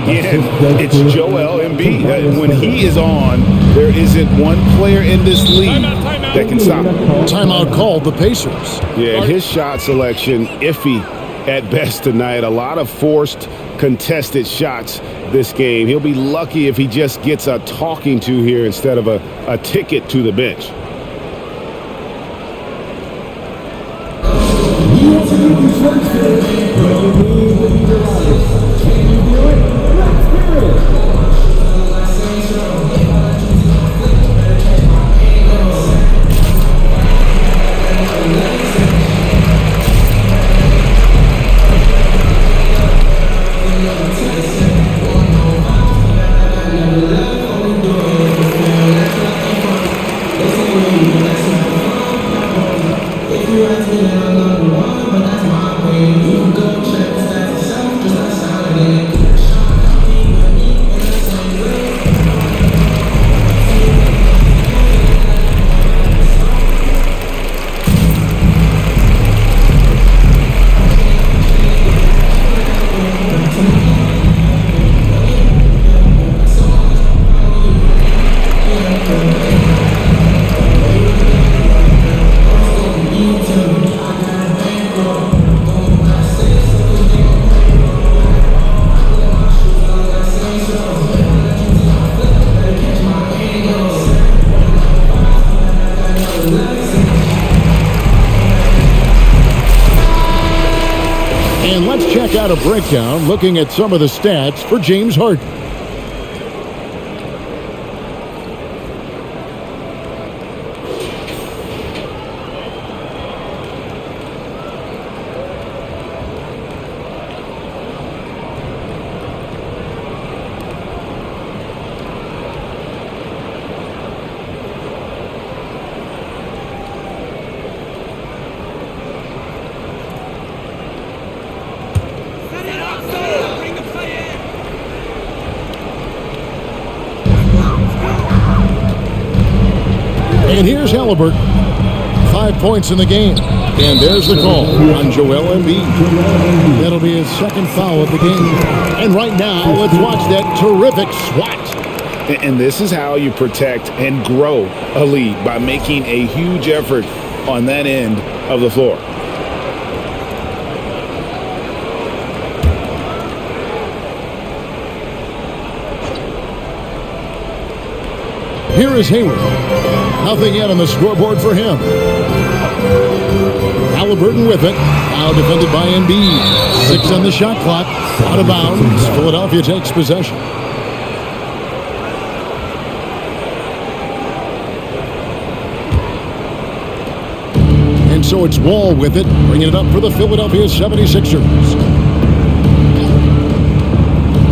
Again, it's Joel Embiid. When he is on, there isn't one player in this league that can stop him. Timeout called the Pacers. Yeah, his shot selection, iffy at best tonight. A lot of forced, contested shots this game. He'll be lucky if he just gets a talking to here instead of a ticket to the bench. And let's check out a breakdown looking at some of the stats for James Harden. And here's Halliburton. 5 points in the game. And there's the call on Joel Embiid. That'll be his second foul of the game. And right now, let's watch that terrific swat. And this is how you protect and grow a lead, by making a huge effort on that end of the floor. Here is Hayward. Nothing yet on the scoreboard for him. Halliburton with it. Now defended by Embiid. 6 on the shot clock. Out of bounds. Philadelphia takes possession. And so it's Wall with it. Bringing it up for the Philadelphia 76ers.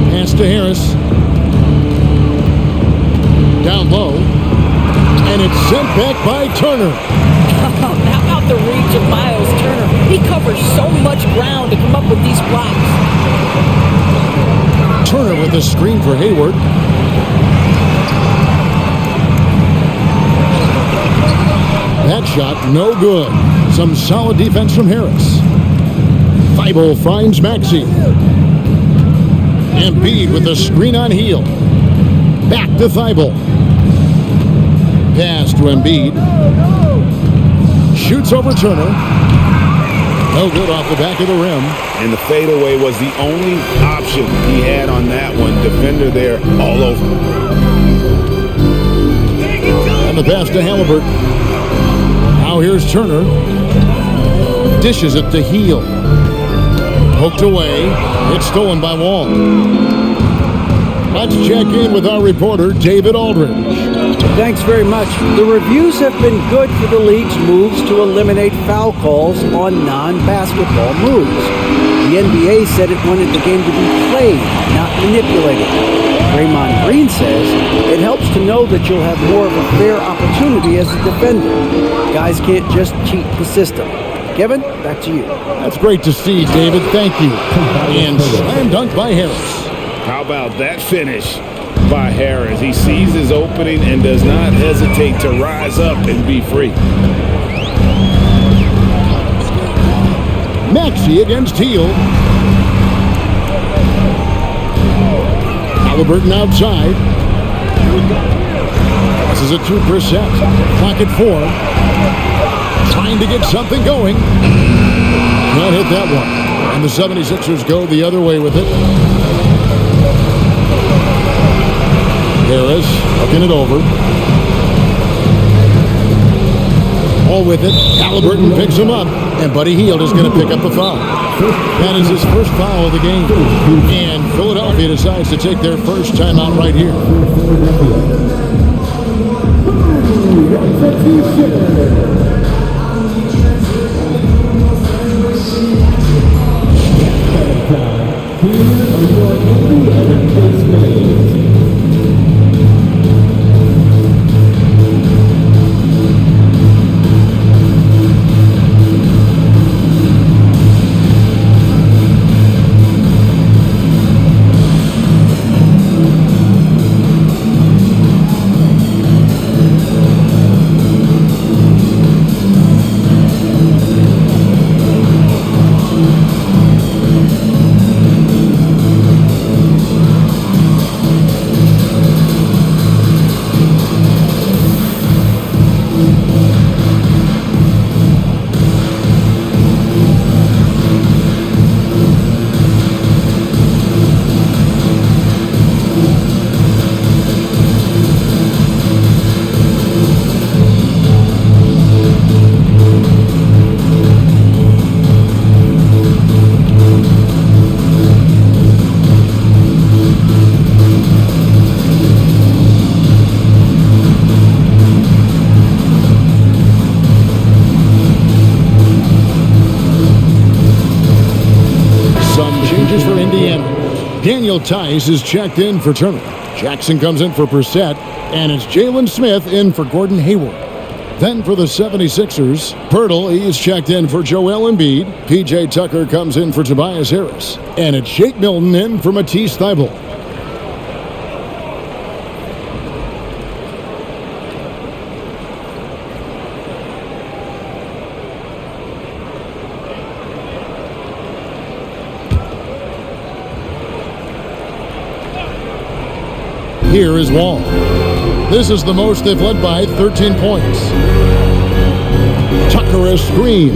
Pass to Harris. Down low. And it's sent back by Turner. How about the reach of Miles Turner? He covers so much ground to come up with these blocks. Turner with the screen for Hayward. That shot no good. Some solid defense from Harris. Thibault finds Maxey. Embiid with the screen on heel. Back to Thibault. Pass to Embiid. Shoots over Turner. No good off the back of the rim. And the fadeaway was the only option he had on that one. Defender there all over. And the pass to Halliburton. Now here's Turner. Dishes it to Heel. Poked away. It's stolen by Wall. Let's check in with our reporter, David Aldridge. Thanks very much. The reviews have been good for the league's moves to eliminate foul calls on non-basketball moves. The NBA said it wanted the game to be played, not manipulated. Draymond Green says it helps to know that you'll have more of a fair opportunity as a defender. Guys can't just cheat the system. Kevin, back to you. That's great to see, David. Thank you. And slam dunk by Harris. How about that finish by Harris? He sees his opening and does not hesitate to rise up and be free. Maxey against Heel. Halliburton outside. Passes it to Brissett. Clock at 4. Trying to get something going. Can't hit that one. And the 76ers go the other way with it. Harris looking it over. All with it. Halliburton picks him up. And Buddy Hield is going to pick up the foul. That is his first foul of the game. And Philadelphia decides to take their first timeout right here. Daniel Tice is checked in for Turner. Jackson comes in for Brissett, and it's Jalen Smith in for Gordon Hayward. Then for the 76ers, Pirtle, he is checked in for Joel Embiid. P.J. Tucker comes in for Tobias Harris. And it's Shake Milton in for Matisse Thybulle. Here is Wall. This is the most they've led by 13 points. Tucker a screen.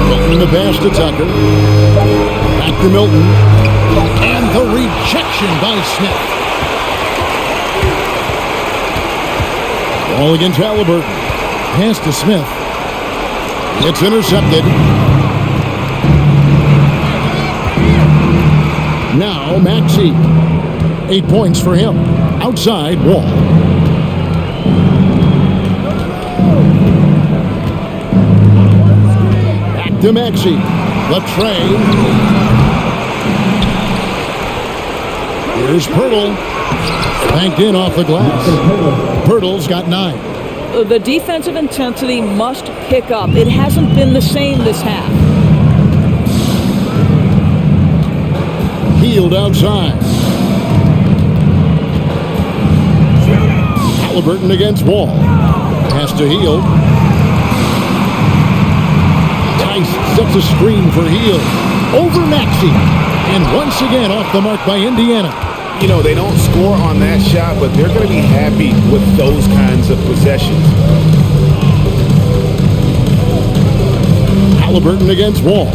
Milton the pass to Tucker. Back to Milton. And the rejection by Smith. Ball against Halliburton. Pass to Smith. It's intercepted. Now Maxey. 8 points for him. Outside, Wall. Back to Maxey. The tray. Here's Pirtle. Banked in off the glass. Pirtle's got 9. The defensive intensity must pick up. It hasn't been the same this half. Hield outside. Halliburton against Wall. Pass to Hield. Tice sets a screen for Hield. Over Maxey. And once again off the mark by Indiana. You know, they don't score on that shot, but they're going to be happy with those kinds of possessions. Halliburton against Wall.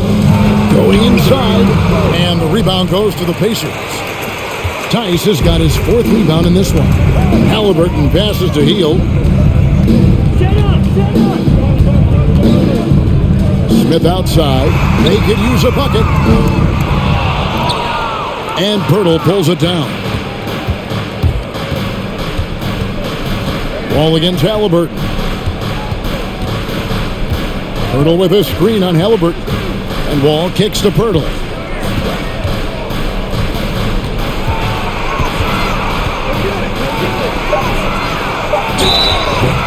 Going inside. And the rebound goes to the Pacers. Tice has got his 4th rebound in this one. Halliburton passes to Hield. Smith outside. They could use a bucket. And Pirtle pulls it down. Wall against Halliburton. Pirtle with a screen on Halliburton. And Wall kicks to Pirtle.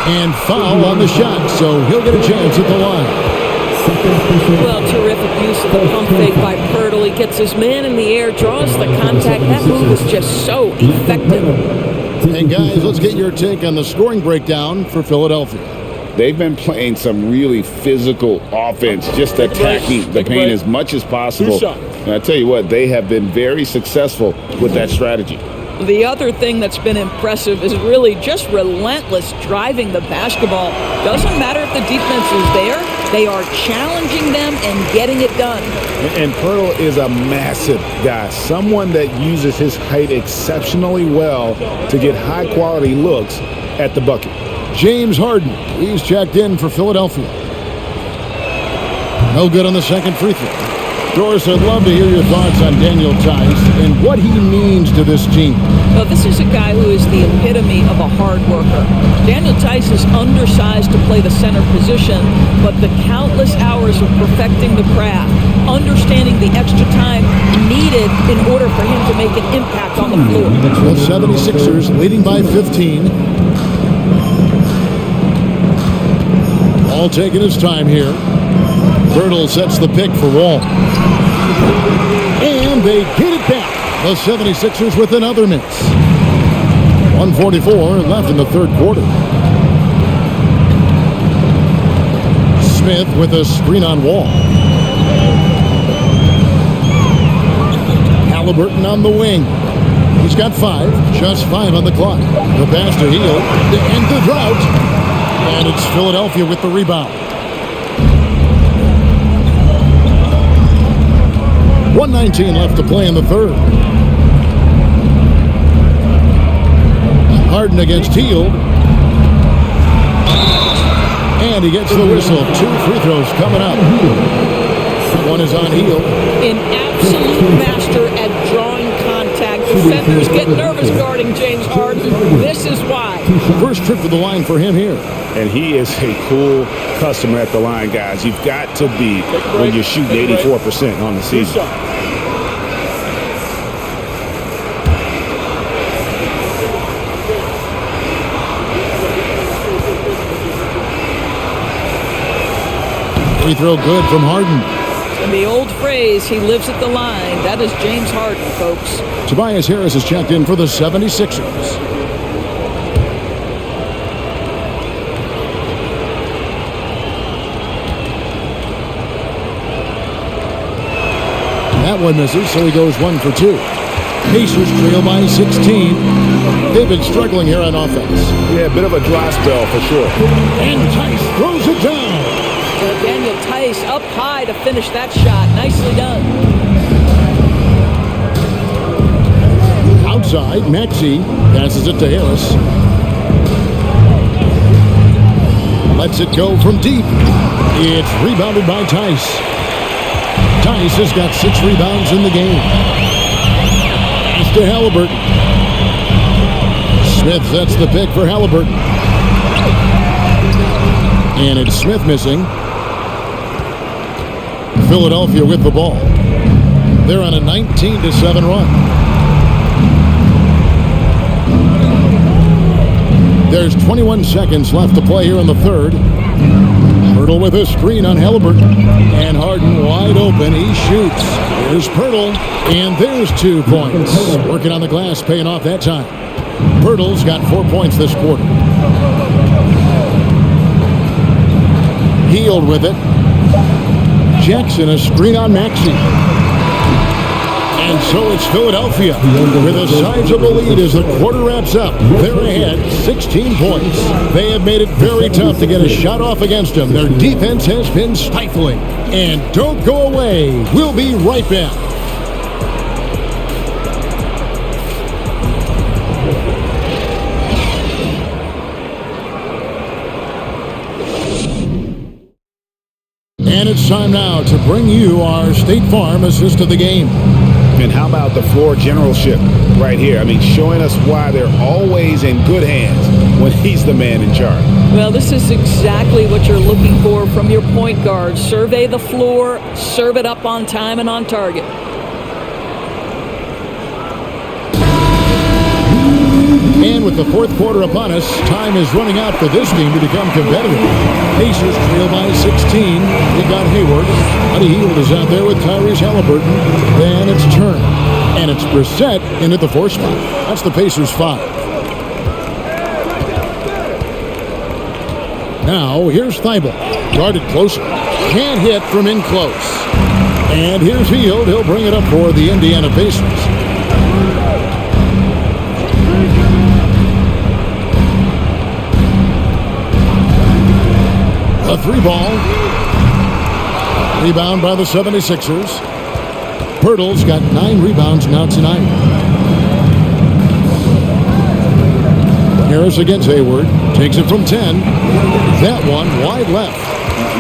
And foul on the shot, so he'll get a chance at the line. Well, terrific use of the pump fake by Pirtle. He gets his man in the air, draws the contact. That move is just so effective. And guys, let's get your take on the scoring breakdown for Philadelphia. They've been playing some really physical offense, just attacking the paint as much as possible. And I tell you what, they have been very successful with that strategy. The other thing that's been impressive is really just relentless driving the basketball. Doesn't matter if the defense is there, they are challenging them and getting it done. And Pirtle is a massive guy, someone that uses his height exceptionally well to get high-quality looks at the bucket. James Harden, he's checked in for Philadelphia. No good on the second free throw. Doris, I'd love to hear your thoughts on Daniel Tice and what he means to this team. Well, this is a guy who is the epitome of a hard worker. Daniel Tice is undersized to play the center position, but the countless hours of perfecting the craft, understanding the extra time needed in order for him to make an impact on the floor. The 76ers leading by 15. All taking his time here. Pirtle sets the pick for Wall. And they get it back. The 76ers with another miss. 1:44 left in the third quarter. Smith with a screen on Wall. Halliburton on the wing. He's got 5, just 5 on the clock. The pass to Hield to end the drought. And it's Philadelphia with the rebound. 1:19 left to play in the third. Harden against Hield. And he gets the whistle. 2 free throws coming up. One is on Hield. An absolute master at drawing contact. Defenders get nervous guarding James Harden. This is why. First trip to the line for him here. And he is a cool customer at the line, guys. You've got to be when you're shooting 84% on the season. Free throw good from Harden. And the old phrase, he lives at the line, that is James Harden, folks. Tobias Harris is checked in for the 76ers. That one misses, so he goes 1 for 2. Pacers trail by 16. They've been struggling here on offense. Yeah, a bit of a dry spell for sure. And Tice throws it down. So Daniel Tice up high to finish that shot. Nicely done. Outside, Maxey passes it to Harris. Lets it go from deep. It's rebounded by Tice. Tice has got 6 rebounds in the game. Pass to Halliburton. Smith sets the pick for Halliburton. And it's Smith missing. Philadelphia with the ball. They're on a 19-7 run. There's 21 seconds left to play here in the third. Pirtle with a screen on Halliburton. And Harden wide open. He shoots. Here's Pirtle. And there's 2 points. Working on the glass, paying off that time. Pirtle's got 4 points this quarter. Healed with it. Jackson, a screen on Maxey. And so it's Philadelphia with a sizable lead as the quarter wraps up. They're ahead 16 points. They have made it very tough to get a shot off against them. Their defense has been stifling. And don't go away. We'll be right back. And it's time now to bring you our State Farm assist of the game. And how about the floor generalship right here? I mean, showing us why they're always in good hands when he's the man in charge. Well, this is exactly what you're looking for from your point guard. Survey the floor, serve it up on time and on target. And with the fourth quarter upon us, time is running out for this team to become competitive. Pacers trail by 16. They got Hayward. Buddy Hield is out there with Tyrese Halliburton. Then it's Turner. And it's Brissett into the 4 spot. That's the Pacers 5. Now, here's Thibault. Guarded closer. Can't hit from in close. And here's Hield. He'll bring it up for the Indiana Pacers. A 3-ball. Rebound by the 76ers. Pirtle's got 9 rebounds now tonight. Harris against Hayward. Takes it from 10. That one wide left.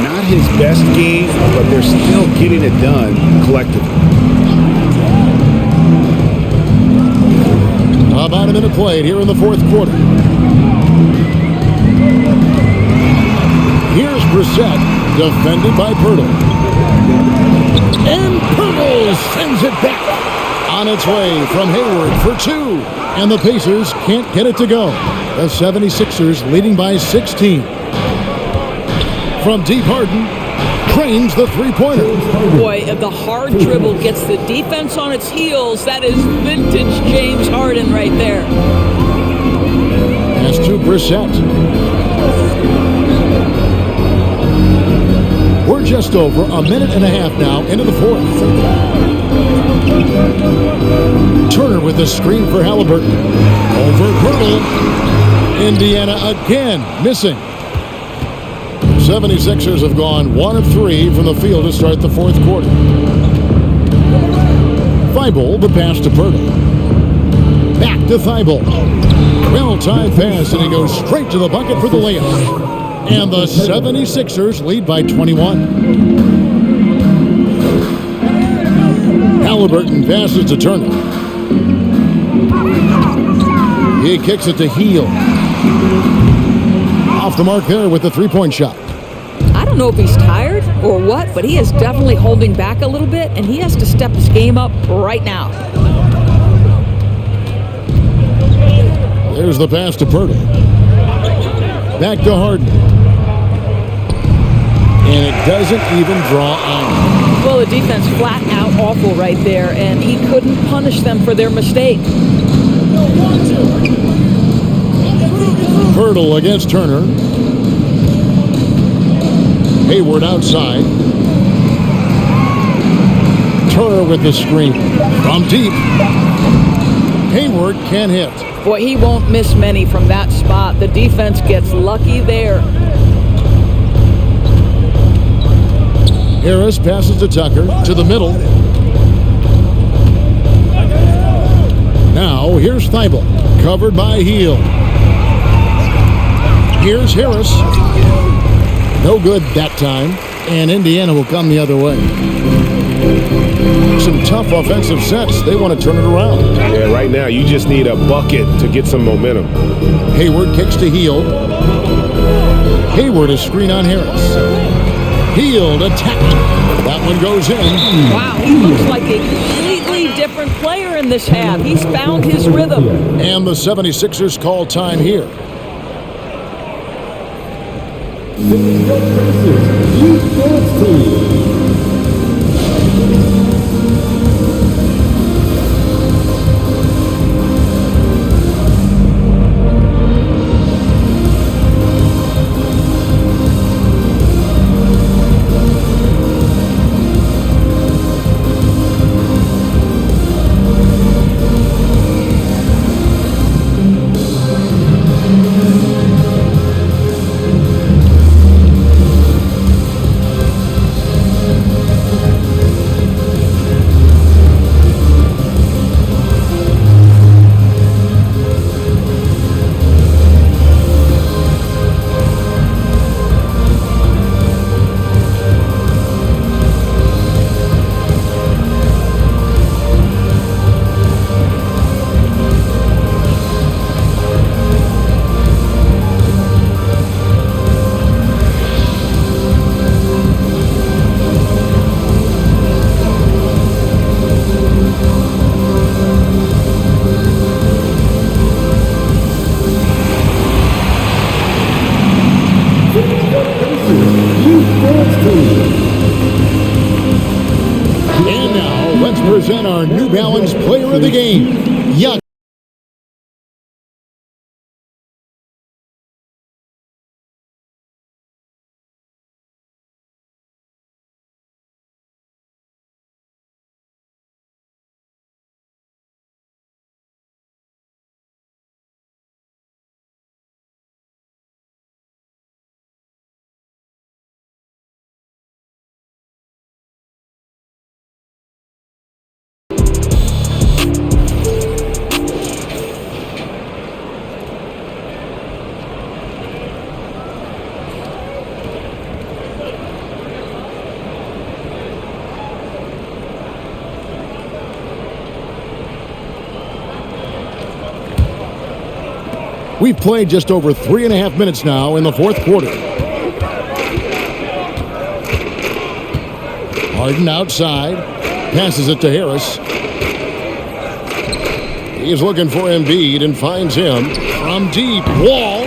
Not his best game, but they're still getting it done collectively. About a minute played here in the fourth quarter. Here's Brissett, defended by Pirtle. And Pirtle sends it back. On its way from Hayward for 2. And the Pacers can't get it to go. The 76ers leading by 16. From deep, Harden trains the 3-pointer. Boy, if the hard dribble gets the defense on its heels, that is vintage James Harden right there. Pass to Brissett. We're just over a minute and a half now into the fourth. Turner with the screen for Halliburton. Over Pirtle. Indiana again missing. 76ers have gone 1 of 3 from the field to start the fourth quarter. Thibault, the pass to Pirtle. Back to Thibault. Well-timed pass, and he goes straight to the bucket for the layup. And the 76ers lead by 21. Halliburton passes to Turner. He kicks it to Hield. Off the mark there with the 3-point shot. I don't know if he's tired or what, but he is definitely holding back a little bit, and he has to step his game up right now. There's the pass to Pirtle. Back to Harden. And it doesn't even draw on. Well, the defense flat out awful right there, and he couldn't punish them for their mistake. Hurdle against Turner. Hayward outside. Turner with the screen. From deep. Hayward can hit. Boy, he won't miss many from that spot. The defense gets lucky there. Harris passes to Tucker to the middle. Now here's Thibault, covered by Heel. Here's Harris. No good that time, and Indiana will come the other way. Some tough offensive sets. They want to turn it around. Yeah, right now you just need a bucket to get some momentum. Hayward kicks to Heel. Hayward is screen on Harris. Heel attacked. That one goes in. Wow, he looks like a completely different player in this half. He's found his rhythm. And the 76ers call time here. And now, let's present our New Balance Player of the Game, Young. We've played just over 3.5 minutes now in the fourth quarter. Harden outside, passes it to Harris. He's looking for Embiid and finds him from deep. Wall.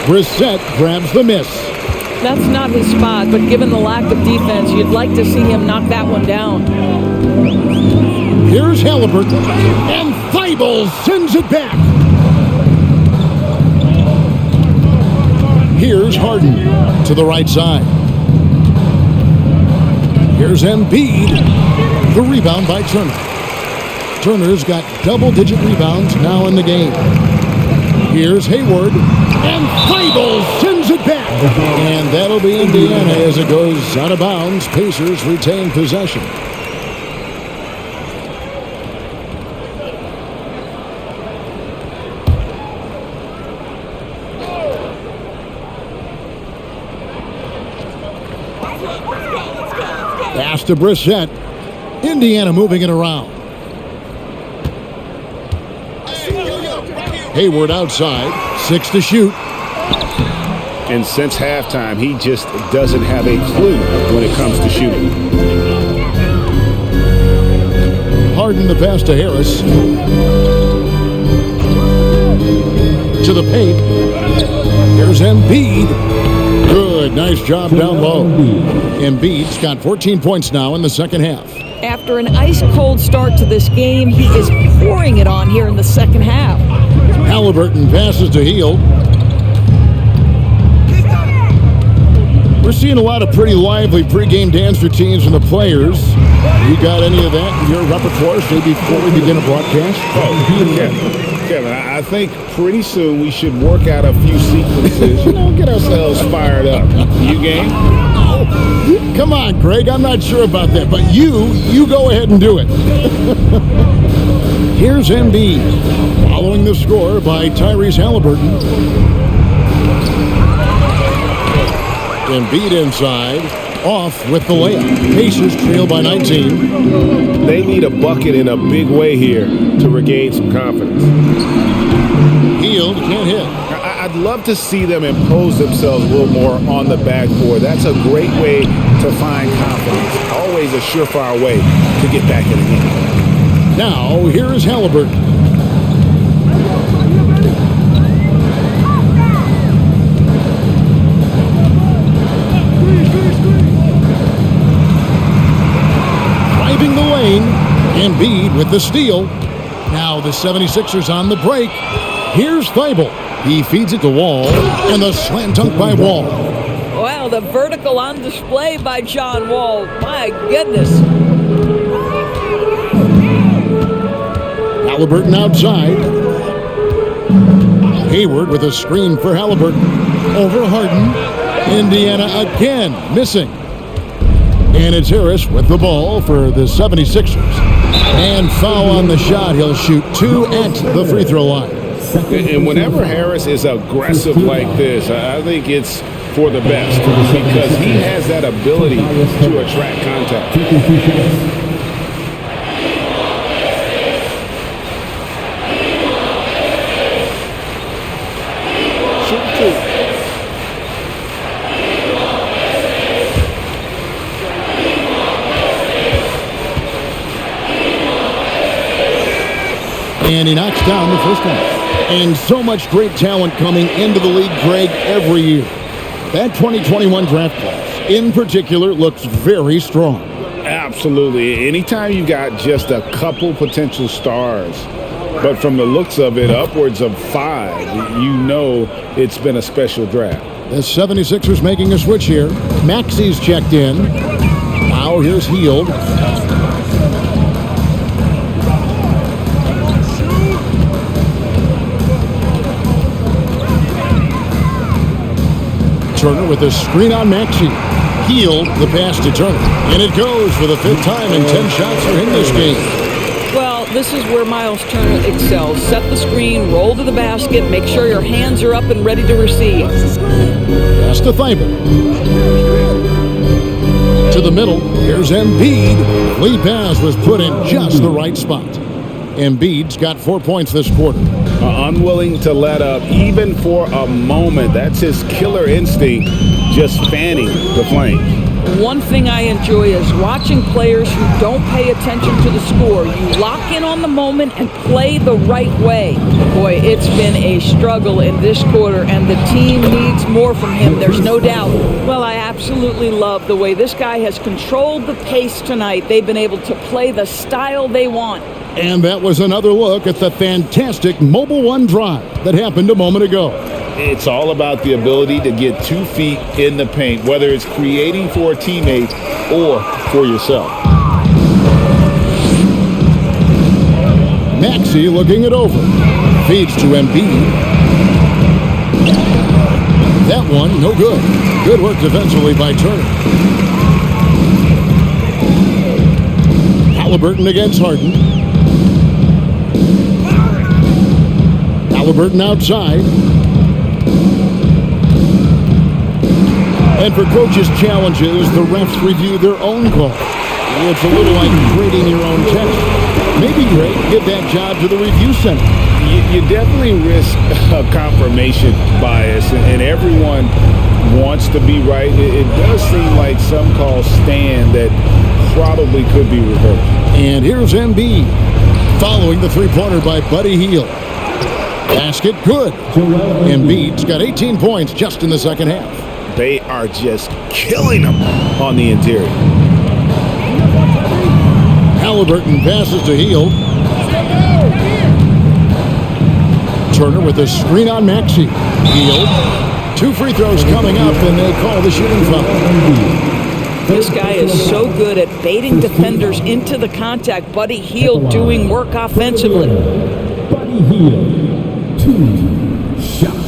Brissett grabs the miss. That's not his spot, but given the lack of defense, you'd like to see him knock that one down. Here's Halliburton, and Thibault sends it back. Here's Harden to the right side. Here's Embiid. The rebound by Turner. Turner's got double-digit rebounds now in the game. Here's Hayward. And Thibault sends it back. And that'll be Indiana as it goes out of bounds. Pacers retain possession. Pass to Brissett. Indiana moving it around. Hayward outside. 6 to shoot. And since halftime, he just doesn't have a clue when it comes to shooting. Harden the pass to Harris. To the paint. Here's Embiid. Good. Good. Nice job down low. Embiid's got 14 points now in the second half. After an ice-cold start to this game, he is pouring it on here in the second half. Halliburton passes to Hield. We're seeing a lot of pretty lively pregame dance routines from the players. You got any of that in your repertoire, say, before we begin a broadcast? Kevin, I think pretty soon we should work out a few sequences, get ourselves fired up. You game? Come on, Greg. I'm not sure about that, but you go ahead and do it. Here's Embiid, following the score by Tyrese Halliburton. Embiid inside, off with the layup. Pacers trail by 19. They need a bucket in a big way here to regain some confidence. Hield can't hit. I'd love to see them impose themselves a little more on the backboard. That's a great way to find confidence. Always a surefire way to get back in the game. Now, here is Halliburton. Driving the lane, Embiid with the steal. Now the 76ers on the break. Here's Thibault. He feeds it to Wall, and the slant dunk by Wall. Wow, the vertical on display by John Wall. My goodness. Halliburton outside. Hayward with a screen for Halliburton. Over Harden. Indiana again missing. And it's Harris with the ball for the 76ers. And foul on the shot. He'll shoot 2 at the free throw line. And whenever Harris is aggressive like this, I think it's for the best because he has that ability to attract contact. And he knocks down the first one. And so much great talent coming into the league, Greg, every year. That 2021 draft class, in particular, looks very strong. Absolutely. Anytime you got just a couple potential stars, but from the looks of it, upwards of 5, it's been a special draft. The 76ers making a switch here. Maxi's checked in. Now here's Hield. Turner with a screen on Maxey. Hield the pass to Turner. And it goes for the 5th time in 10 shots for him this game. Well, this is where Miles Turner excels. Set the screen, roll to the basket, make sure your hands are up and ready to receive. Pass to Thibault. To the middle. Here's Embiid. Lead pass was put in just the right spot. Embiid's got 4 points this quarter. Unwilling to let up even for a moment. That's his killer instinct, just fanning the flames. One thing I enjoy is watching players who don't pay attention to the score. You lock in on the moment and play the right way. Boy, it's been a struggle in this quarter, and the team needs more from him. There's no doubt. Well, I absolutely love the way this guy has controlled the pace tonight. They've been able to play the style they want. And that was another look at the fantastic Mobile One drive that happened a moment ago. It's all about the ability to get 2 feet in the paint, whether it's creating for a teammate or for yourself. Maxey looking it over. Feeds to Embiid. That one, no good. Good work defensively by Turner. Halliburton against Harden. Halliburton outside. And for coaches' challenges, the refs review their own call. It's a little like grading your own test. Maybe, Greg, give that job to the review center. You definitely risk a confirmation bias, and everyone wants to be right. It does seem like some calls stand that probably could be reversed. And here's Embiid, following the three-pointer by Buddy Hield. Basket good. Embiid's got 18 points just in the second half. They are just killing them on the interior. Halliburton passes to Hield. Turner with a screen on Maxey. Hield. 2 free throws coming up, and they call the shooting foul. This guy is so good at baiting defenders into the contact. Buddy Hield doing work offensively. Buddy Hield, 2 shots.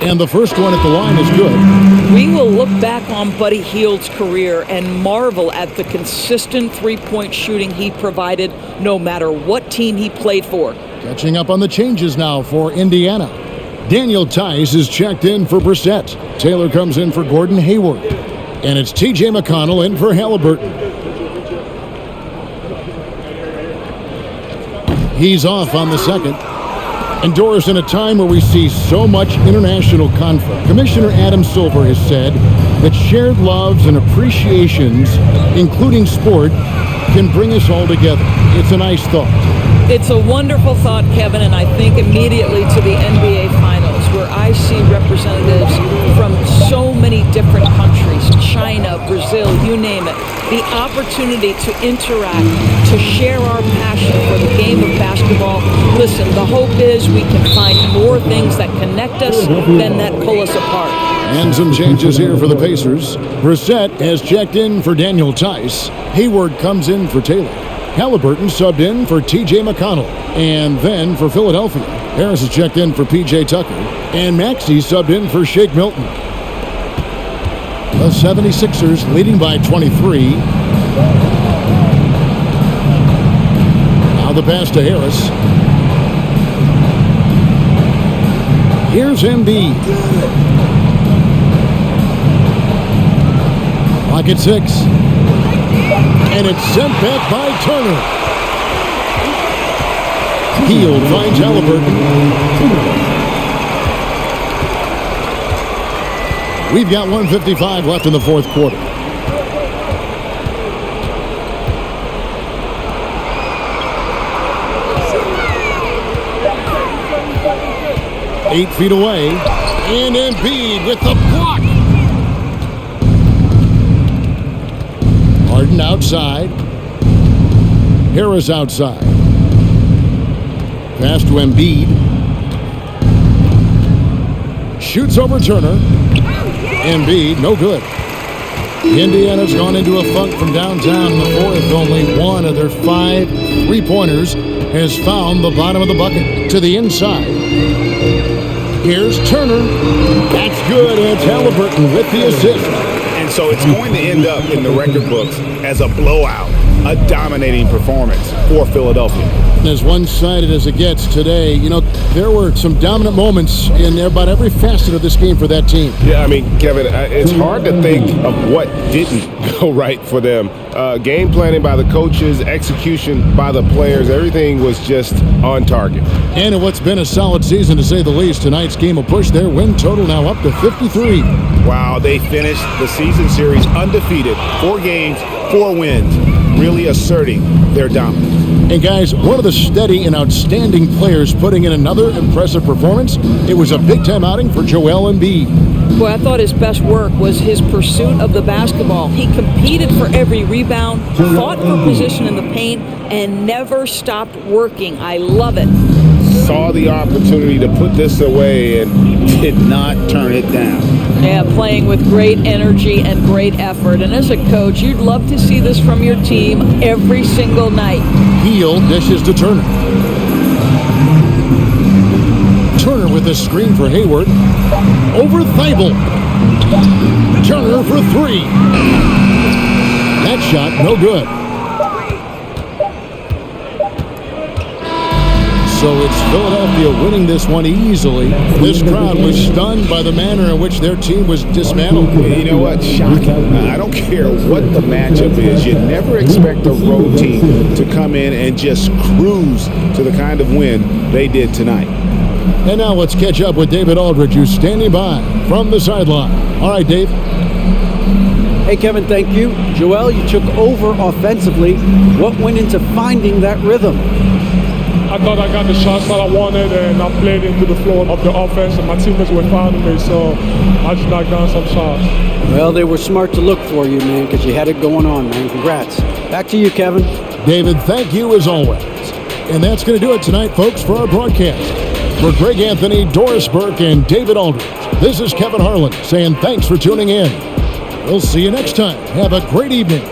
And the first one at the line is good. We will look back on Buddy Hield's career and marvel at the consistent three-point shooting he provided no matter what team he played for. Catching up on the changes now for Indiana. Daniel Tice is checked in for Brissett. Taylor comes in for Gordon Hayward. And it's T.J. McConnell in for Halliburton. He's off on the second. And Doris, in a time where we see so much international conflict, Commissioner Adam Silver has said that shared loves and appreciations, including sport, can bring us all together. It's a nice thought. It's a wonderful thought, Kevin, and I think immediately to the NBA Finals, where I see representatives from so many different countries, China, Brazil, you name it. The opportunity to interact, to share our passion for the game of basketball. Listen, the hope is we can find more things that connect us than that pull us apart. And some changes here for the Pacers. Brissett has checked in for Daniel Tice. Hayward comes in for Taylor. Halliburton subbed in for T.J. McConnell. And then for Philadelphia, Harris has checked in for P.J. Tucker. And Maxey subbed in for Shake Milton. The 76ers leading by 23. Now the pass to Harris. Here's Embiid. Clock at 6. And it's sent back by Turner. Hield finds Halliburton. We've got 1:55 left in the fourth quarter. Eight feet away. And Embiid with the block. Harden outside. Harris outside. Pass to Embiid. Shoots over Turner. Embiid, no good. Indiana's gone into a funk from downtown in the fourth. Only one of their 5 3-pointers has found the bottom of the bucket to the inside. Here's Turner. That's good. And it's Halliburton with the assist. And so it's going to end up in the record books as a blowout, a dominating performance for Philadelphia. As one-sided as it gets today, you know, there were some dominant moments in about every facet of this game for that team. Yeah, I mean, Kevin, it's hard to think of what didn't go right for them. Game planning by the coaches, execution by the players, everything was just on target. And in what's been a solid season, to say the least, tonight's game will push their win total now up to 53. Wow, they finished the season series undefeated. 4 games, 4 wins, really asserting their dominance. And guys, one of the steady and outstanding players putting in another impressive performance, it was a big-time outing for Joel Embiid. Boy, I thought his best work was his pursuit of the basketball. He competed for every rebound, fought for position in the paint, and never stopped working. I love it. Saw the opportunity to put this away and did not turn it down. Yeah, playing with great energy and great effort. And as a coach, you'd love to see this from your team every single night. Hield dishes to Turner. Turner with a screen for Hayward. Over Thibault. Turner for 3. That shot, no good. So it's Philadelphia winning this one easily. This crowd was stunned by the manner in which their team was dismantled. You know what? Shocking. I don't care what the matchup is. You never expect a road team to come in and just cruise to the kind of win they did tonight. And now let's catch up with David Aldridge, who's standing by from the sideline. All right, Dave. Hey, Kevin, thank you. Joel, you took over offensively. What went into finding that rhythm? I thought I got the shots that I wanted, and I played into the flow of the offense, and my teammates were finding me, so I just knocked down some shots. Well, they were smart to look for you, man, because you had it going on, man. Congrats. Back to you, Kevin. David, thank you as always. And that's going to do it tonight, folks, for our broadcast. For Greg Anthony, Doris Burke, and David Aldridge, this is Kevin Harlan saying thanks for tuning in. We'll see you next time. Have a great evening.